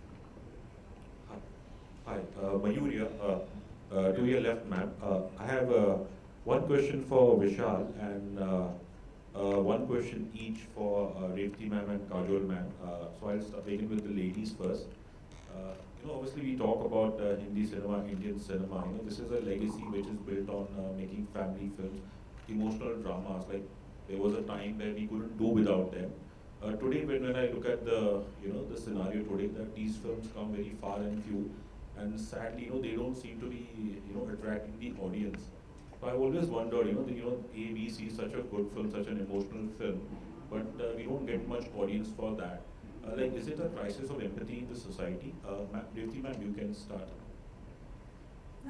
Hi, Mayur here. To your left, ma'am. I have one question for Vishal and one question each for Revathy ma'am and Kajol ma'am. So I'll begin with the ladies first. Obviously we talk about Hindi cinema, Indian cinema. This is a legacy which is built on making family films, emotional dramas. Like there was a time where we couldn't do without them. Today, when I look at the the scenario today, that these films come very far and few, and sadly, they don't seem to be attracting the audience. So I always wondered, ABC is such a good film, such an emotional film, but we don't get much audience for that. Like, is it a crisis of empathy in the society? Revathy ma'am, you can start.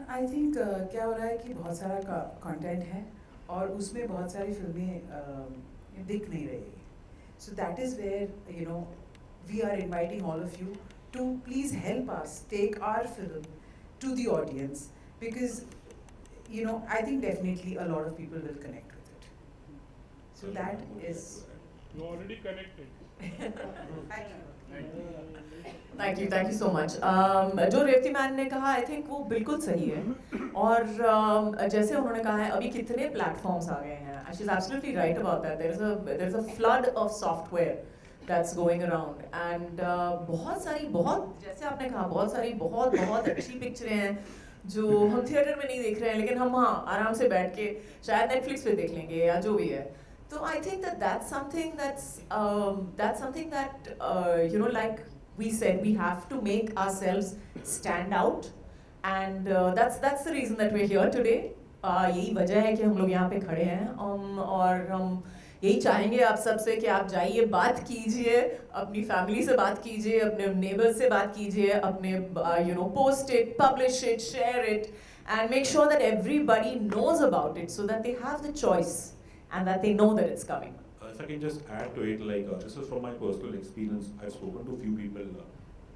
I think क्या हो रहा है कि बहुत सारा content है और उसमें बहुत सारी फिल्में दिख नहीं रही। So that is where we are inviting all of you to please help us take our film to the audience, because I think definitely a lot of people will connect with it. So that is. You already connected. Thank you so much. जो Revati ma'am ने कहा, I think वो बिल्कुल सही है, और जैसे उन्होंने कहा है अभी कितने प्लेटफॉर्म्स आ गए हैं, she's absolutely right about that. There is a flood of software that's going around, and बहुत जैसे आपने कहा बहुत अच्छी पिक्चरें हैं जो हम थिएटर में नहीं देख रहे हैं, लेकिन हम आराम से बैठ के शायद नेटफ्लिक्स पे देख लेंगे या जो भी है। So I think that's something that like we said, we have to make ourselves stand out, and that's the reason that we're here today. यही वजह है कि हम लोग यहाँ पे खड़े हैं, और हम यही चाहेंगे आप सबसे कि आप जाइए, बात कीजिए, अपनी फैमिली से बात कीजिए, अपने नेबर्स से बात कीजिए, अपने post it, publish it, share it, and make sure that everybody knows about it so that they have the choice and that they know that it's coming. If I can just add to it, like this is from my personal experience. I've spoken to a few people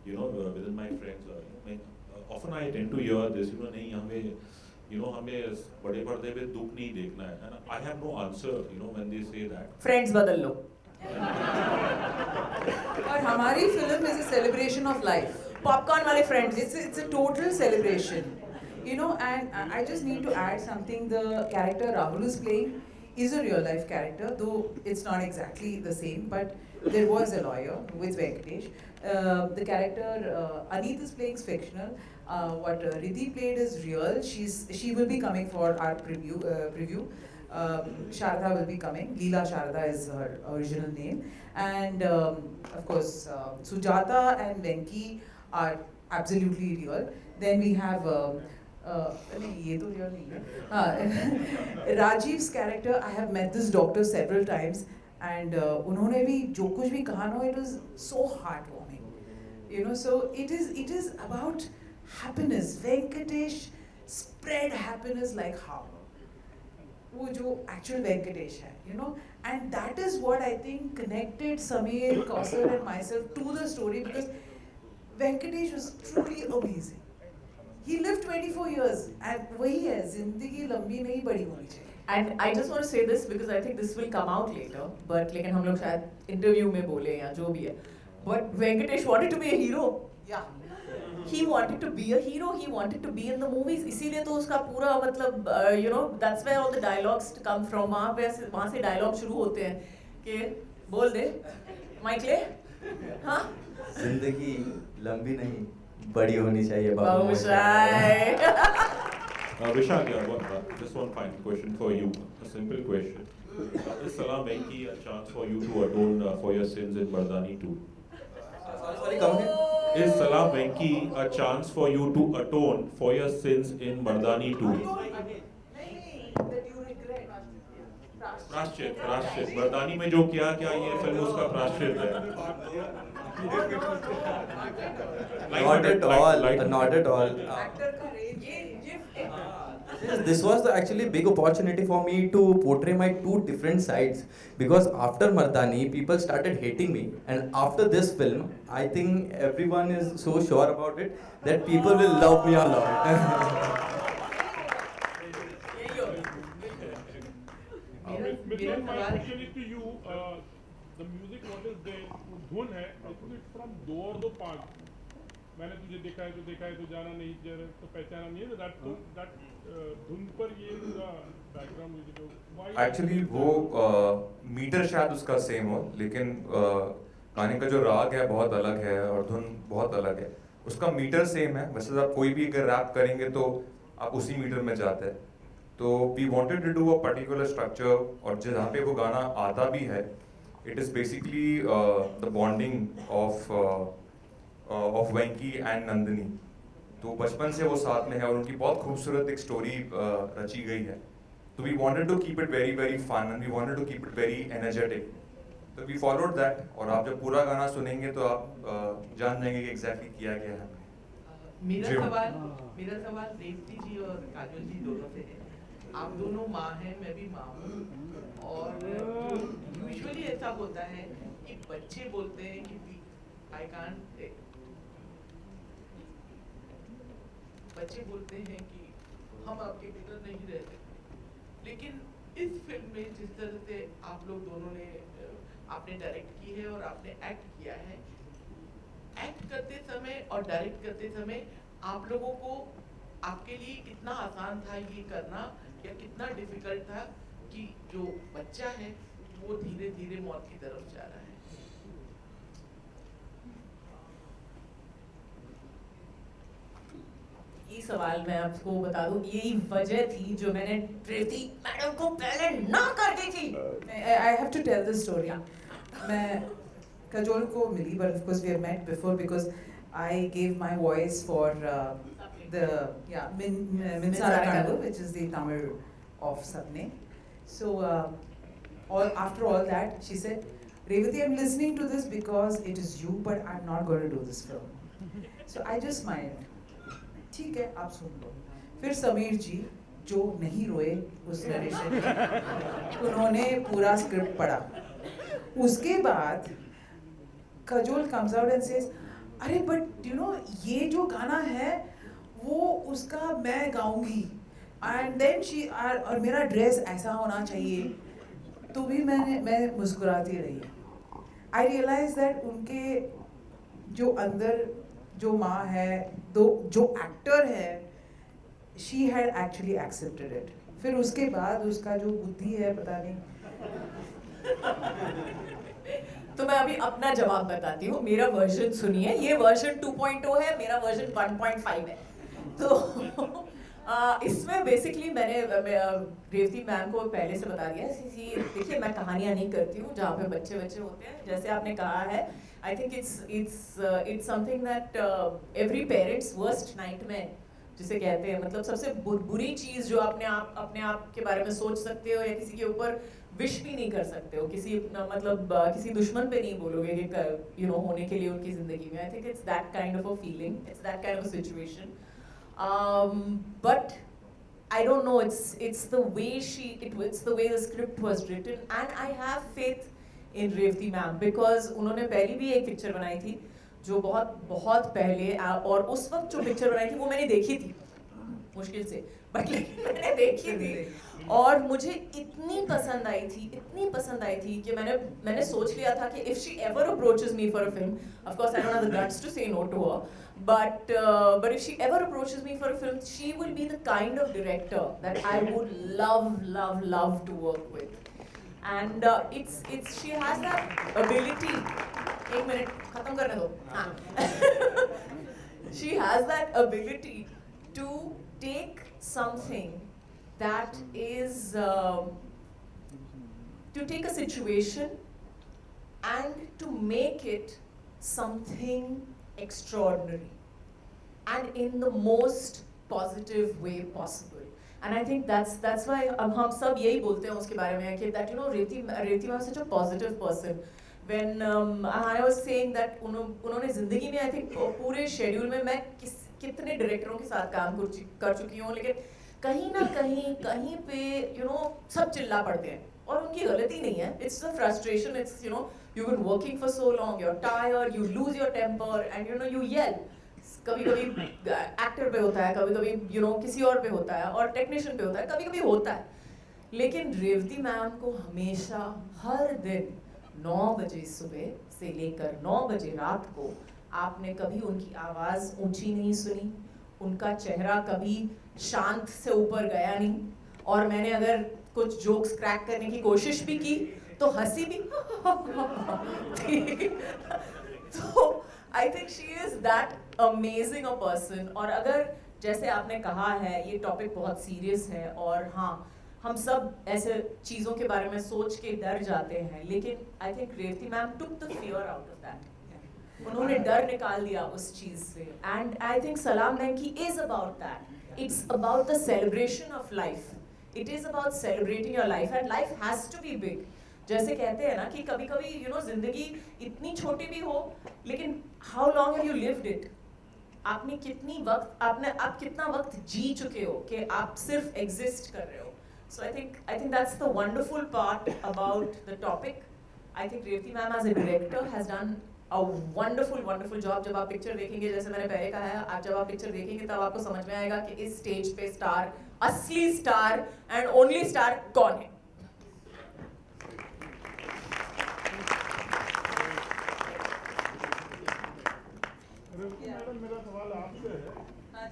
within my friends, often I tend to hear this, नहीं हमें, हमें बड़े पर्दे पे दुख नहीं देखना है, and I have no answer, when they say that. Friends बदल लो. और हमारी film is a celebration of life. Popcorn वाले friends. It's a total celebration. And I just need to add something. The character Rahul is playing is a real life character, though it's not exactly the same, but there was a lawyer with Venkatesh. The character Aneet is playing fictional. What Riddhi played is real. She will be coming for our preview. Sharda will be coming. Leela Sharda is her original name. And of course, Sujata and Venky are absolutely real. Then we have ये तो real नहीं है. Rajiv's character, I have met this doctor several times, and उन्होंने भी जो कुछ भी कहा ना, it was so heartwarming. So it is about happiness. Venkatesh spread happiness like how. वो जो actual Venkatesh है, and that is what I think connected Sameer, Kausar and myself to the story, because Venkatesh was truly amazing. He lived 24 years, and वही है, जिंदगी लंबी नहीं बड़ी होनी चाहिए. And I just want to say this because I think this will come out later, but लेकिन हम लोग शायद interview में बोले या जो भी है. But Venkatesh wanted to be a hero. Yeah. He wanted to be a hero. He wanted to be in the movies. इसीलिए तो उसका पूरा मतलब that's where all the dialogues come from. वहाँ से dialogue शुरू होते हैं कि बोल दे, माइक ले, हाँ? जिंदगी लंबी नहीं बड़ी होनी चाहिए बाबू मोशाय. Vishal, just one final question for you. A simple question. Is Salaam Venky a chance for you to atone for your sins in Mardani 2? Sorry, come again. Is Salaam Venky a chance for you to atone for your sins in Mardani 2? प्राश्चित. मर्दानी में जो किया क्या ये film उसका प्राश्चित है. Not at all. This was the actually big opportunity for me to portray my two different sides, because after Mardani people started hating me, and after this film I think everyone is so sure about it that people will love me a lot. My question is to you, the music what is there, वो धुन है, I think it's from 2 और 2 5. मैंने तुझे देखा है तो जाना नहीं तो पहचाना नहीं है, that धुन पर ये background music है. Actually वो मीटर शायद उसका सेम हो, लेकिन गाने का जो राग है बहुत अलग है और धुन बहुत अलग है. उसका मीटर सेम है, वैसे आप कोई भी अगर रैप करेंगे तो आप उसी मीटर में जाते हैं. तो we wanted to do a particular structure, और जहाँ पे वो गाना आता भी है, it is basically the bonding of Venky and Nandini. तो बचपन से वो साथ में है और उनकी बहुत खूबसूरत एक स्टोरी रची गई है. तो we wanted to keep it very very fun and we wanted to keep it very energetic. तो we followed that, और आप जब पूरा गाना सुनेंगे तो आप जान जाएंगे कि exactly किया गया है. मेरा सवाल रेवती जी और काजोल जी दोनों से है. आप दोनों माँ हैं, मैं भी माँ हूँ, और यूजुअली ऐसा होता है कि बच्चे बोलते हैं कि बच्चे बोलते हैं कि हम आपके बिना नहीं रहते. लेकिन इस फिल्म में जिस तरह से आप लोग दोनों ने आपने डायरेक्ट की है और आपने एक्ट किया है, एक्ट करते समय और डायरेक्ट करते समय आप लोगों को आपके लिए कितना आसान था ये करना, या कितना डिफिकल्ट था कि जो बच्चा है वो धीरे धीरे मौत की तरफ जा रहा है? ये सवाल मैं आपको बता दूं, यही वजह थी जो मैंने रेवती मैडम को पहले ना कर दी थी. I have to tell this story. मैं कजोल को मिली, but of course we have met before because I gave my voice for Minsara Kandu, which is the Tamil of Sabne. So after all that, she said, Revathy, I'm listening to this because it is you, but I'm not going to do this film. So I just smiled. ठीक है, आप सुन लो. फिर समीर जी जो नहीं रोए उस narration में, उन्होंने पूरा स्क्रिप्ट पढ़ा. उसके बाद Kajol comes out and says, अरे बट यू नो ये जो गाना है वो उसका मैं गाऊंगी एंड देन शी और मेरा ड्रेस ऐसा होना चाहिए, तो भी मैं मुस्कुराती रही। आई रियलाइज दैट उनके जो अंदर जो माँ है, जो एक्टर है, she had actually accepted it. फिर उसके बाद उसका जो बुद्धि है पता नहीं। तो मैं अभी अपना जवाब बताती हूँ, मेरा वर्जन सुनिए। ये वर्जन 2.0 है, मेरा वर्जन 1.5 है। तो इसमें बेसिकली मैंने रेवती मैम को पहले से बता दिया। देखिए मैं कहानियाँ नहीं करती हूँ जहाँ पे बच्चे होते हैं, जैसे आपने कहा है। I think it's something that every parents worst nightmare जिसे कहते हैं, मतलब सबसे बुरी चीज़ जो अपने आप के बारे में सोच सकते हो या किसी के ऊपर विश भी नहीं कर सकते हो, किसी मतलब किसी दुश्मन पे नहीं बोलोगे कि होने के लिए उनकी ज़िंदगी में। I think it's that kind of a feeling, it's that kind of a situation. But I don't know, it's the way it's the way the script was written, and I have faith in Revathy ma'am because उन्होंने पहली भी एक picture बनाई थी जो बहुत पहले, और उस वक्त जो पिक्चर बनाई थी वो मैंने देखी थी मुश्किल से, बट लेकिन मैंने देखी थी और मुझे इतनी पसंद आई थी कि मैंने सोच लिया था कि if she ever approaches me for a film, of course I don't have the guts to say no to her, but if she ever approaches me for a film, she will be the kind of director that I would love to work with. And she has that ability. एक minute खत्म करने दो। हाँ। She has that ability to take something that is to take a situation and to make it something extraordinary and in the most positive way possible. And I think that's why हम सब यही बोलते हैं उसके बारे में कि that Revathy was such a positive person. When I was saying that उन्होंने ज़िंदगी में I think पूरे शेड्यूल में मैं कितने डायरेक्टरों के साथ काम कर चुकी हूँ, लेकिन कहीं ना कहीं पे सब चिल्ला पड़ते हैं और उनकी गलती नहीं है। It's the frustration, it's you've been working for so long, you're tired, you lose your temper and you yell. कभी एक्टर पे होता है, कभी किसी और पे होता है और टेक्नीशियन पे होता है, कभी होता है। लेकिन रेवती मैम को हमेशा हर दिन 9 बजे सुबह से लेकर 9 बजे रात को आपने कभी उनकी आवाज़ ऊंची नहीं सुनी, उनका चेहरा कभी शांत से ऊपर गया नहीं, और मैंने अगर कुछ जोक्स क्रैक करने की कोशिश भी की तो हंसी भी तो I think she is that amazing a person. और अगर जैसे आपने कहा है ये टॉपिक बहुत सीरियस है और हाँ हम सब ऐसे चीज़ों के बारे में सोच के डर जाते हैं, लेकिन I think Revathi ma'am took the fear out of that. उन्होंने डर निकाल दिया उस चीज़ से, and I think Salaam Venky is about that. It's about the celebration of life. It is about celebrating your life, and life has to be big. जैसे कहते हैं ना कि कभी जिंदगी इतनी छोटी भी हो, लेकिन how long have you lived it? आप कितना वक्त जी चुके हो कि आप सिर्फ exist कर रहे हो. So I think that's the wonderful part about the topic. I think Revathy ma'am as a director has done a wonderful job. जब आप पिक्चर देखेंगे, जैसे मैंने पहले कहा है, आप जब आप पिक्चर देखेंगे तब आपको समझ में आएगा कि इस स्टेज पे स्टार, असली स्टार एंड ओनली स्टार कौन है. मैडम मेरा सवाल आपसे है,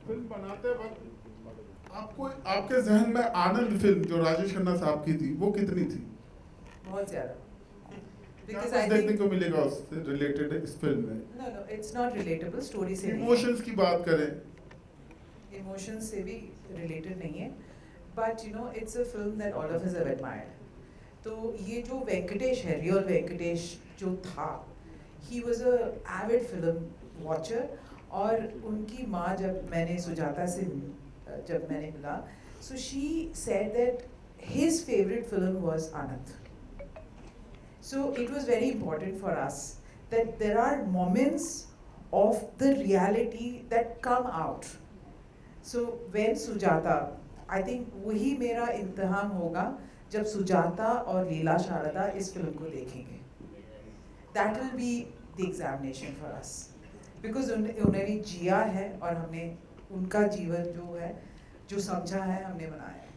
फिल्म बनाते वक्त आपके जहन में आनंद फिल्म जो राजेश खन्ना साहब की थी वो कितनी थी? बहुत ज़्यादा. Because देखने को मिलेगा उससे रिलेटेड इस फिल्म में? No, it's not relatable. Story से इमोशंस की बात करें, इमोशंस से भी रिलेटेड नहीं है, but it's a film that all of us have admired. तो ये जो वेंकटेश है, रियल वेंकटेश जो था, he was a avid film watcher, और उनकी माँ जब मैंने सुजाता से जब मैंने मिला, so she said that his favorite film was Anand. So it was very important for us that there are moments of the reality that come out. So when Sujata, I think वही मेरा इम्तिहान होगा जब सुजाता और लीला शारदा इस film को देखेंगे. That will be the examination for us. Because उन्होंने जिया है और हमने उनका जीवन जो है, जो समझा है, हमने बनाया है।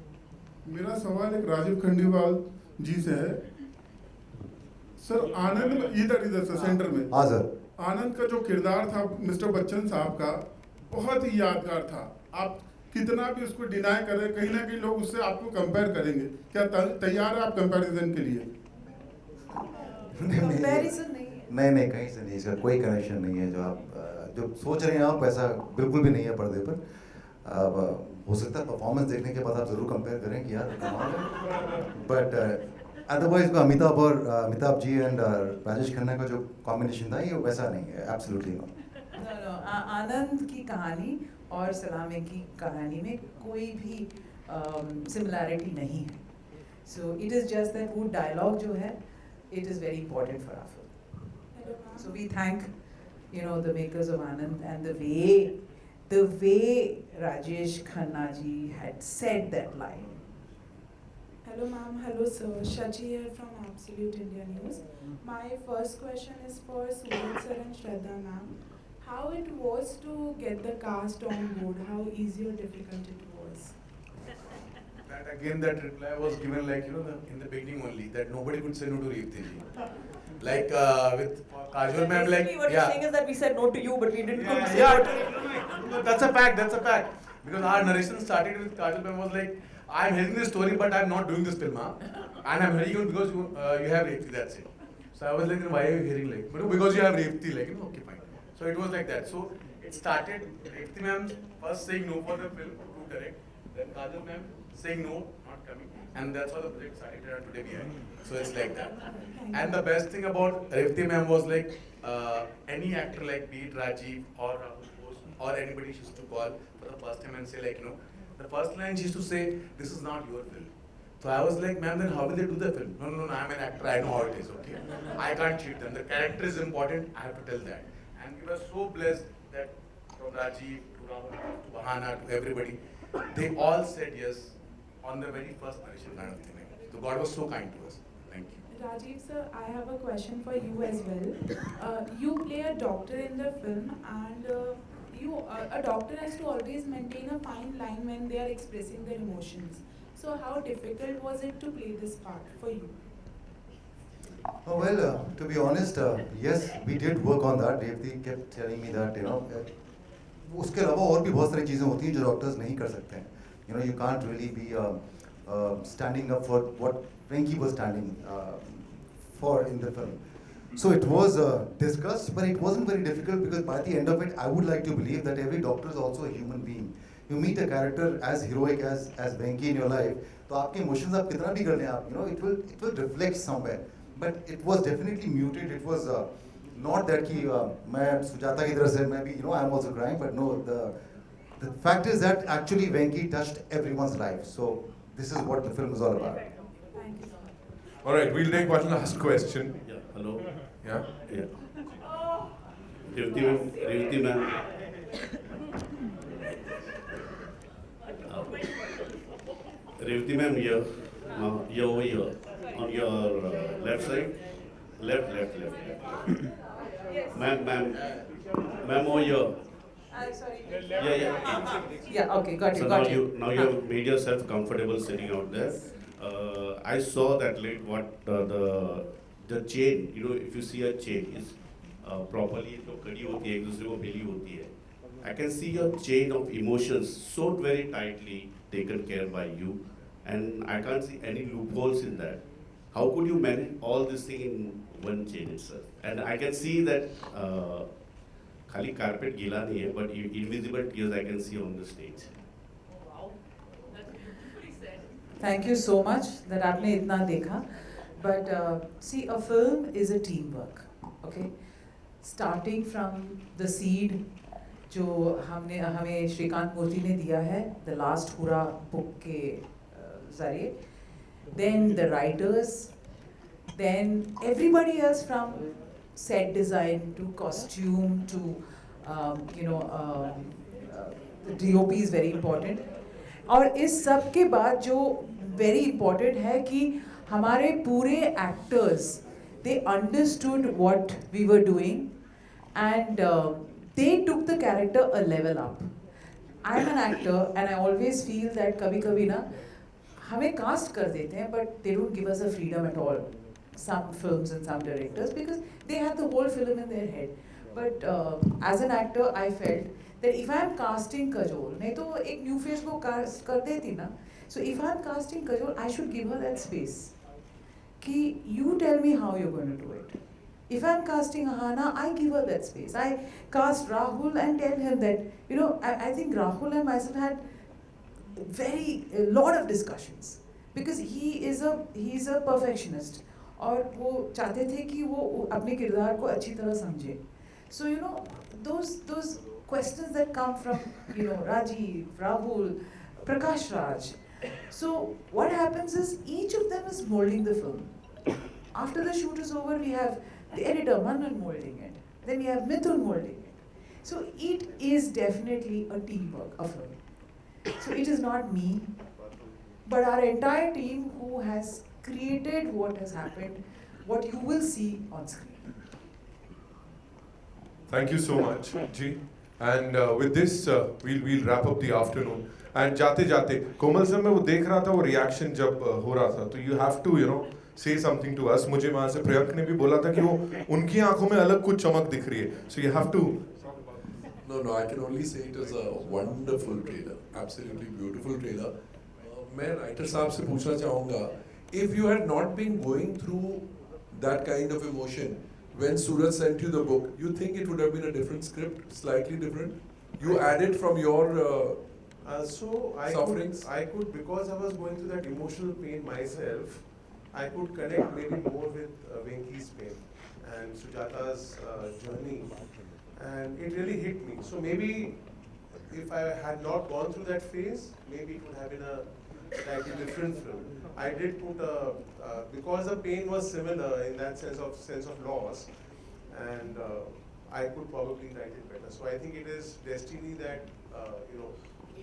मेरा सवाल एक राजीव खंडेलवाल जी से है। सर आनंद इधर सर सेंटर में। हाँ सर। आनंद का जो किरदार था मिस्टर बच्चन साहब का बहुत ही यादगार था। आप कितना भी उसको डिनाई करें, कहीं ना कहीं लोग उससे आपको कंपेयर करेंगे। क्या तैयार है आप कंपैरिजन के लिए? कंपैरिजन नहीं, कहीं से नहीं, इसका कोई कनेक्शन नहीं है। जो आप जो सोच रहे हैं आप, ऐसा बिल्कुल भी नहीं है पर्दे पर। अब हो सकता है परफॉर्मेंस देखने के बाद आप जरूर कंपेयर करें कि यार कमाल है, but otherwise Amitabh ji and Rajesh Khanna का जो कॉम्बिनेशन था ये वैसा नहीं है, एब्सोल्युटली नॉट। आनंद की कहानी और सलाम की कहानी में कोई भी सिमिलैरिटी नहीं है। So it is just that वो डायलॉग जो है, it is very important for our film. So we thank the makers of Anand and the way Rajesh Khanna ji had said that line. Hello ma'am, hello sir, Shachi here from Absolute India News. My first question is for Suraj sir and Shraddha ma'am. How it was to get the cast on board, how easy or difficult it was? That again, that reply was given like, in the beginning only, that nobody could say no to Revathy ji. Like with Kajol ma'am, like, what you're saying is that we said no to you, but we didn't say yeah, no to you. no, that's a fact. Because our narration started with Kajol ma'am was like, I'm hearing this story, but I'm not doing this film, and I'm hearing it because you have Revathy, that's it. So I was like, why are you hearing like? But because you have Revathy, like, okay, fine. So it was like that. So it started Revathy ma'am first saying no for the film to direct, then Kajol ma'am saying no, not coming, and that's how the project started, and today we are here. So it's like that. And the best thing about Revathy ma'am was like, any actor like be it Rajiv or Rahul Bose or anybody she used to call for the first time and say like, the first line she used to say, this is not your film. So I was like, ma'am, then how will they do the film? No, I'm an actor, I know how it is, okay? I can't cheat them. The character is important, I have to tell that. And we were so blessed that from Rajiv to Rahul to Bahana to everybody, they all said yes on the very first narration kind of thing. So God was so kind to us. Thank you. Rajiv sir, I have a question for you as well. You play a doctor in the film, and a doctor has to always maintain a fine line when they are expressing their emotions. So how difficult was it to play this part for you? Oh, well, to be honest, yes, we did work on that. Revathy kept telling me that, उसके अलावा और भी बहुत सारी चीज़ें होती हैं जो डॉक्टर्स नहीं कर सकते हैं. You can't really be standing up for what Venky was standing for in the film. So it was discussed, but it wasn't very difficult because by the end of it, I would like to believe that every doctor is also a human being. You meet a character as heroic as Venky in your life, तो आपके emotions आप कितना भी कर लें आप, it will reflect somewhere. But it was definitely muted. It was not that कि मैं सुजाता की तरह से मैं भी I'm also crying, but no, the fact is that actually Venky touched everyone's life. So this is what the film is all about. All right, we'll take one last question. Yeah, hello. Yeah? Yeah. Revathy ma'am. Revathy ma'am, here over here, on your left side. Left. Ma'am over here. Sorry. Yeah, okay, got you. Now you have made yourself comfortable sitting out there. I saw that like what the chain, if you see a chain is properly तो कड़ी होती है, एक दूसरे को मिली होती है. I can see your chain of emotions so very tightly taken care by you, and I can't see any loopholes in that. How could you manage all this thing in one chain itself? And I can see that खाली carpet गीला नहीं है, but invisible tears I can see on the stage. Thank you so much that आपने इतना देखा. But see, a film is a teamwork. Okay, starting from the seed जो हमें श्रीकांत मूर्ति ने दिया है, the last पूरा book के ज़रिए, then the writers, then everybody else from set design to costume to the DOP is very important. और इस सब के बाद जो very important है कि हमारे पूरे actors, they understood what we were doing, and they took the character a level up. I'm an actor and I always feel that kabhi kabhi na हमें cast कर देते हैं, but they don't give us a freedom at all. Some films and some directors, because they have the whole film in their head. But as an actor, I felt that if I'm casting Kajol, नहीं तो एक new face को cast कर देती ना. So if I'm casting Kajol, I should give her that space. कि you tell me how you're going to do it. If I'm casting Ahana, I give her that space. I cast Rahul and tell him that, you know, I think Rahul and myself had a lot of discussions, because he's a perfectionist और वो चाहते थे कि वो अपने किरदार को अच्छी तरह समझे. So you know, those questions that come from, you know, Rajiv, Rahul, Prakash Raj. So what happens is each of them is molding the film. After the shoot is over, we have the editor Manan molding it. Then we have Mithun molding it. So it is definitely a teamwork, a film. So it is not me, but our entire team who has created what has happened, what you will see on screen. Thank you so much, Ji. And with this, we'll wrap up the afternoon. And जाते जाते कोमल sir मैं वो देख रहा था वो reaction जब हो रहा था, तो you have to, you know, say something to us. मुझे वहाँ से प्रियंक ने भी बोला था कि वो उनकी आंखों में अलग कुछ चमक दिख रही है. So you have to. No, I can only say it is a wonderful trailer, absolutely beautiful trailer. मैं writer साहब से पूछना चाहूँगा, if you had not been going through that kind of emotion when Suraj sent you the book, you think it would have been a different script, slightly different? You added from your sufferings? I could, because I was going through that emotional pain myself, I could connect maybe more with Venky's pain and Sujata's journey. And it really hit me. So maybe if I had not gone through that phase, maybe it would have been a slightly different film. I did put because the pain was similar in that sense of loss, and I could probably write it better. So I think it is destiny that you know,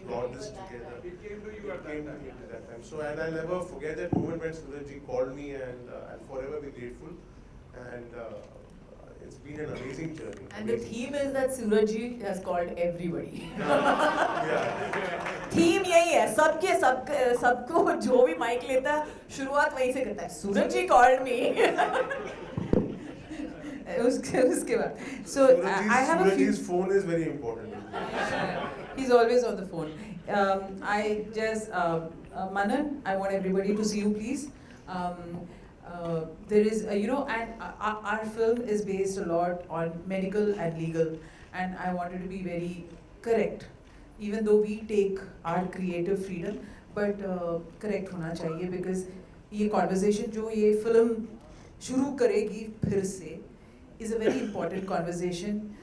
brought this together. It came to you at that time. So, and I'll never forget that moment when Surajji called me, and I'll forever be grateful. And it's been an amazing journey. And the theme is that Surajji has called everybody. Theme यही है, सबको जो भी mic लेता है शुरुआत वहीं से करता है. Surajji called me. उसके बाद. So I have a few. Surajji's phone is very important. He's always on the phone. I just Manan, I want everybody to see you, please. There is, you know, and our film is based a lot on medical and legal, and I wanted to be very correct, even though we take our creative freedom, but correct होना चाहिए, because ये conversation जो ये film शुरू करेगी फिर से is a very important conversation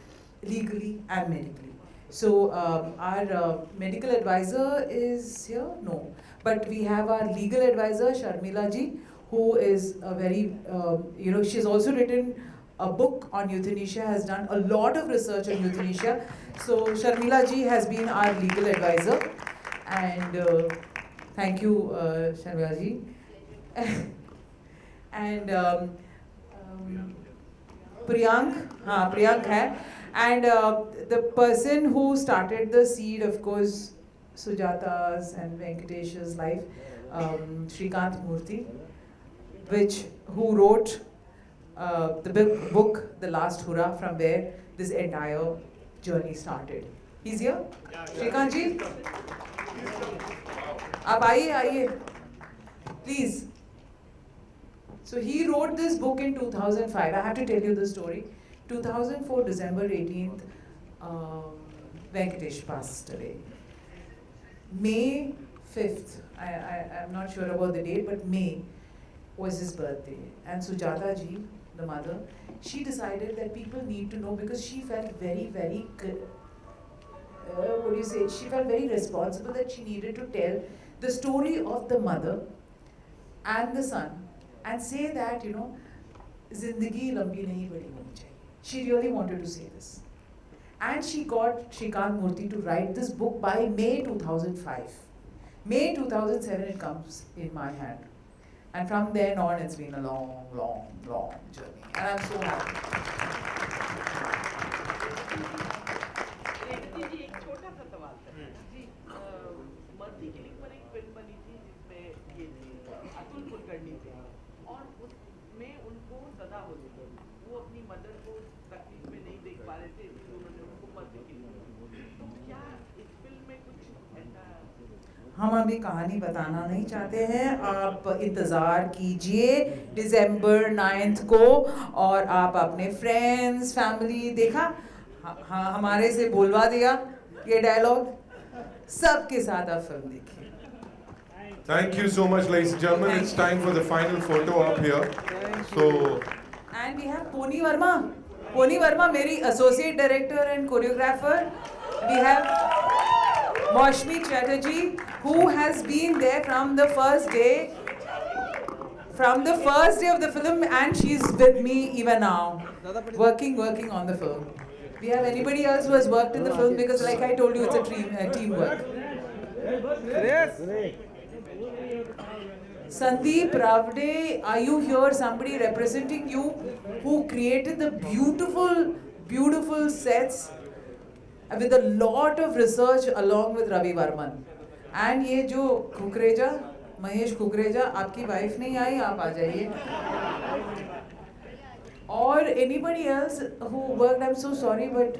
legally and medically. So our medical advisor is here? No. But we have our legal advisor, Sharmila ji, who is a very, you know, she's also written a book on euthanasia, has done a lot of research on euthanasia. So Sharmila ji has been our legal advisor. And thank you, Sharmila ji. And Priyank hai. And the person who started the seed, of course, Sujata's and Venkatesh's life, Shrikant Murthy, who wrote the book, The Last Hurrah, from where this entire journey started. He's here? Shrikant ji? Ab aaiye. Please. So he wrote this book in 2005. I have to tell you the story. 2004, December 18th, Venkatesh passed away. May 5th, I'm not sure about the date, but May was his birthday. And Sujata ji, the mother, she decided that people need to know, because she felt very, very, she felt very responsible, that she needed to tell the story of the mother and the son and say that, you know, Zindagi lambi nahi badi honi chahiye. She really wanted to say this. And she got Shrikant Murthy to write this book by May 2005. May 2007 it comes in my hand. And from then on it's been a long, long, long journey. And I'm so happy. Revati के लिए पर एक film बनी थी जिसमें ये थी अतुल कुलकर्णी थे और उसमें उनको सदा होती थी, वो अपनी मदर को तकलीफ में नहीं देख पा रहे थे इसलिए उन्होंने उनको मदद की। तो क्या इस फिल्म में कुछ ऐसा? हम अभी कहानी बताना नहीं चाहते हैं, आप इंतज़ार कीजिए दिसंबर 9 को, और आप अपने फ्रेंड्स फैमिली देखा, हाँ हमारे से बोलवा दिया ये डायलॉग, सबके साथ आप फिल्म देखिए। Thank you so much, ladies and gentlemen. It's time for the final photo up here. So, And we have Poni Verma. Poni Verma, मेरी associate director and choreographer. We have Moshmi Chatterjee, who has been there from the first day. From the first day of the film, and she's with me even now, working on the film. We have anybody else who has worked in the film, because like I told you, it's a teamwork. Sandeep Ravde, are you here? Somebody representing you who created the beautiful sets with a lot of research along with Ravi Varman. And ये जो कुकरेजा, महेश कुकरेजा, आपकी wife नहीं आई, आप आ जाइए. Or anybody else who worked, I'm so sorry, but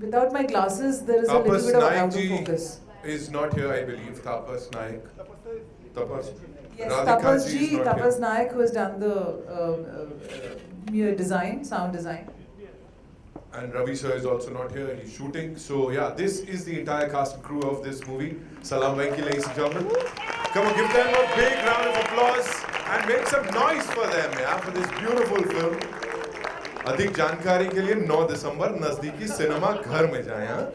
without my glasses, there is a little bit of out of focus. is not here, I believe. Tapas Naik. Tapas. Yes, Radhika Tapas ji ji, is not Tapas here. Naik, who has done the design, sound design. And Ravi sir is also not here. He's shooting. So yeah, this is the entire cast and crew of this movie. Salaam Venky, ladies and gentlemen. Come on, give them a big round of applause and make some noise for them, yeah, for this beautiful film. अधिक जानकारी के लिए 9 दिसंबर नजदीकी cinema घर में जाएं, हाँ?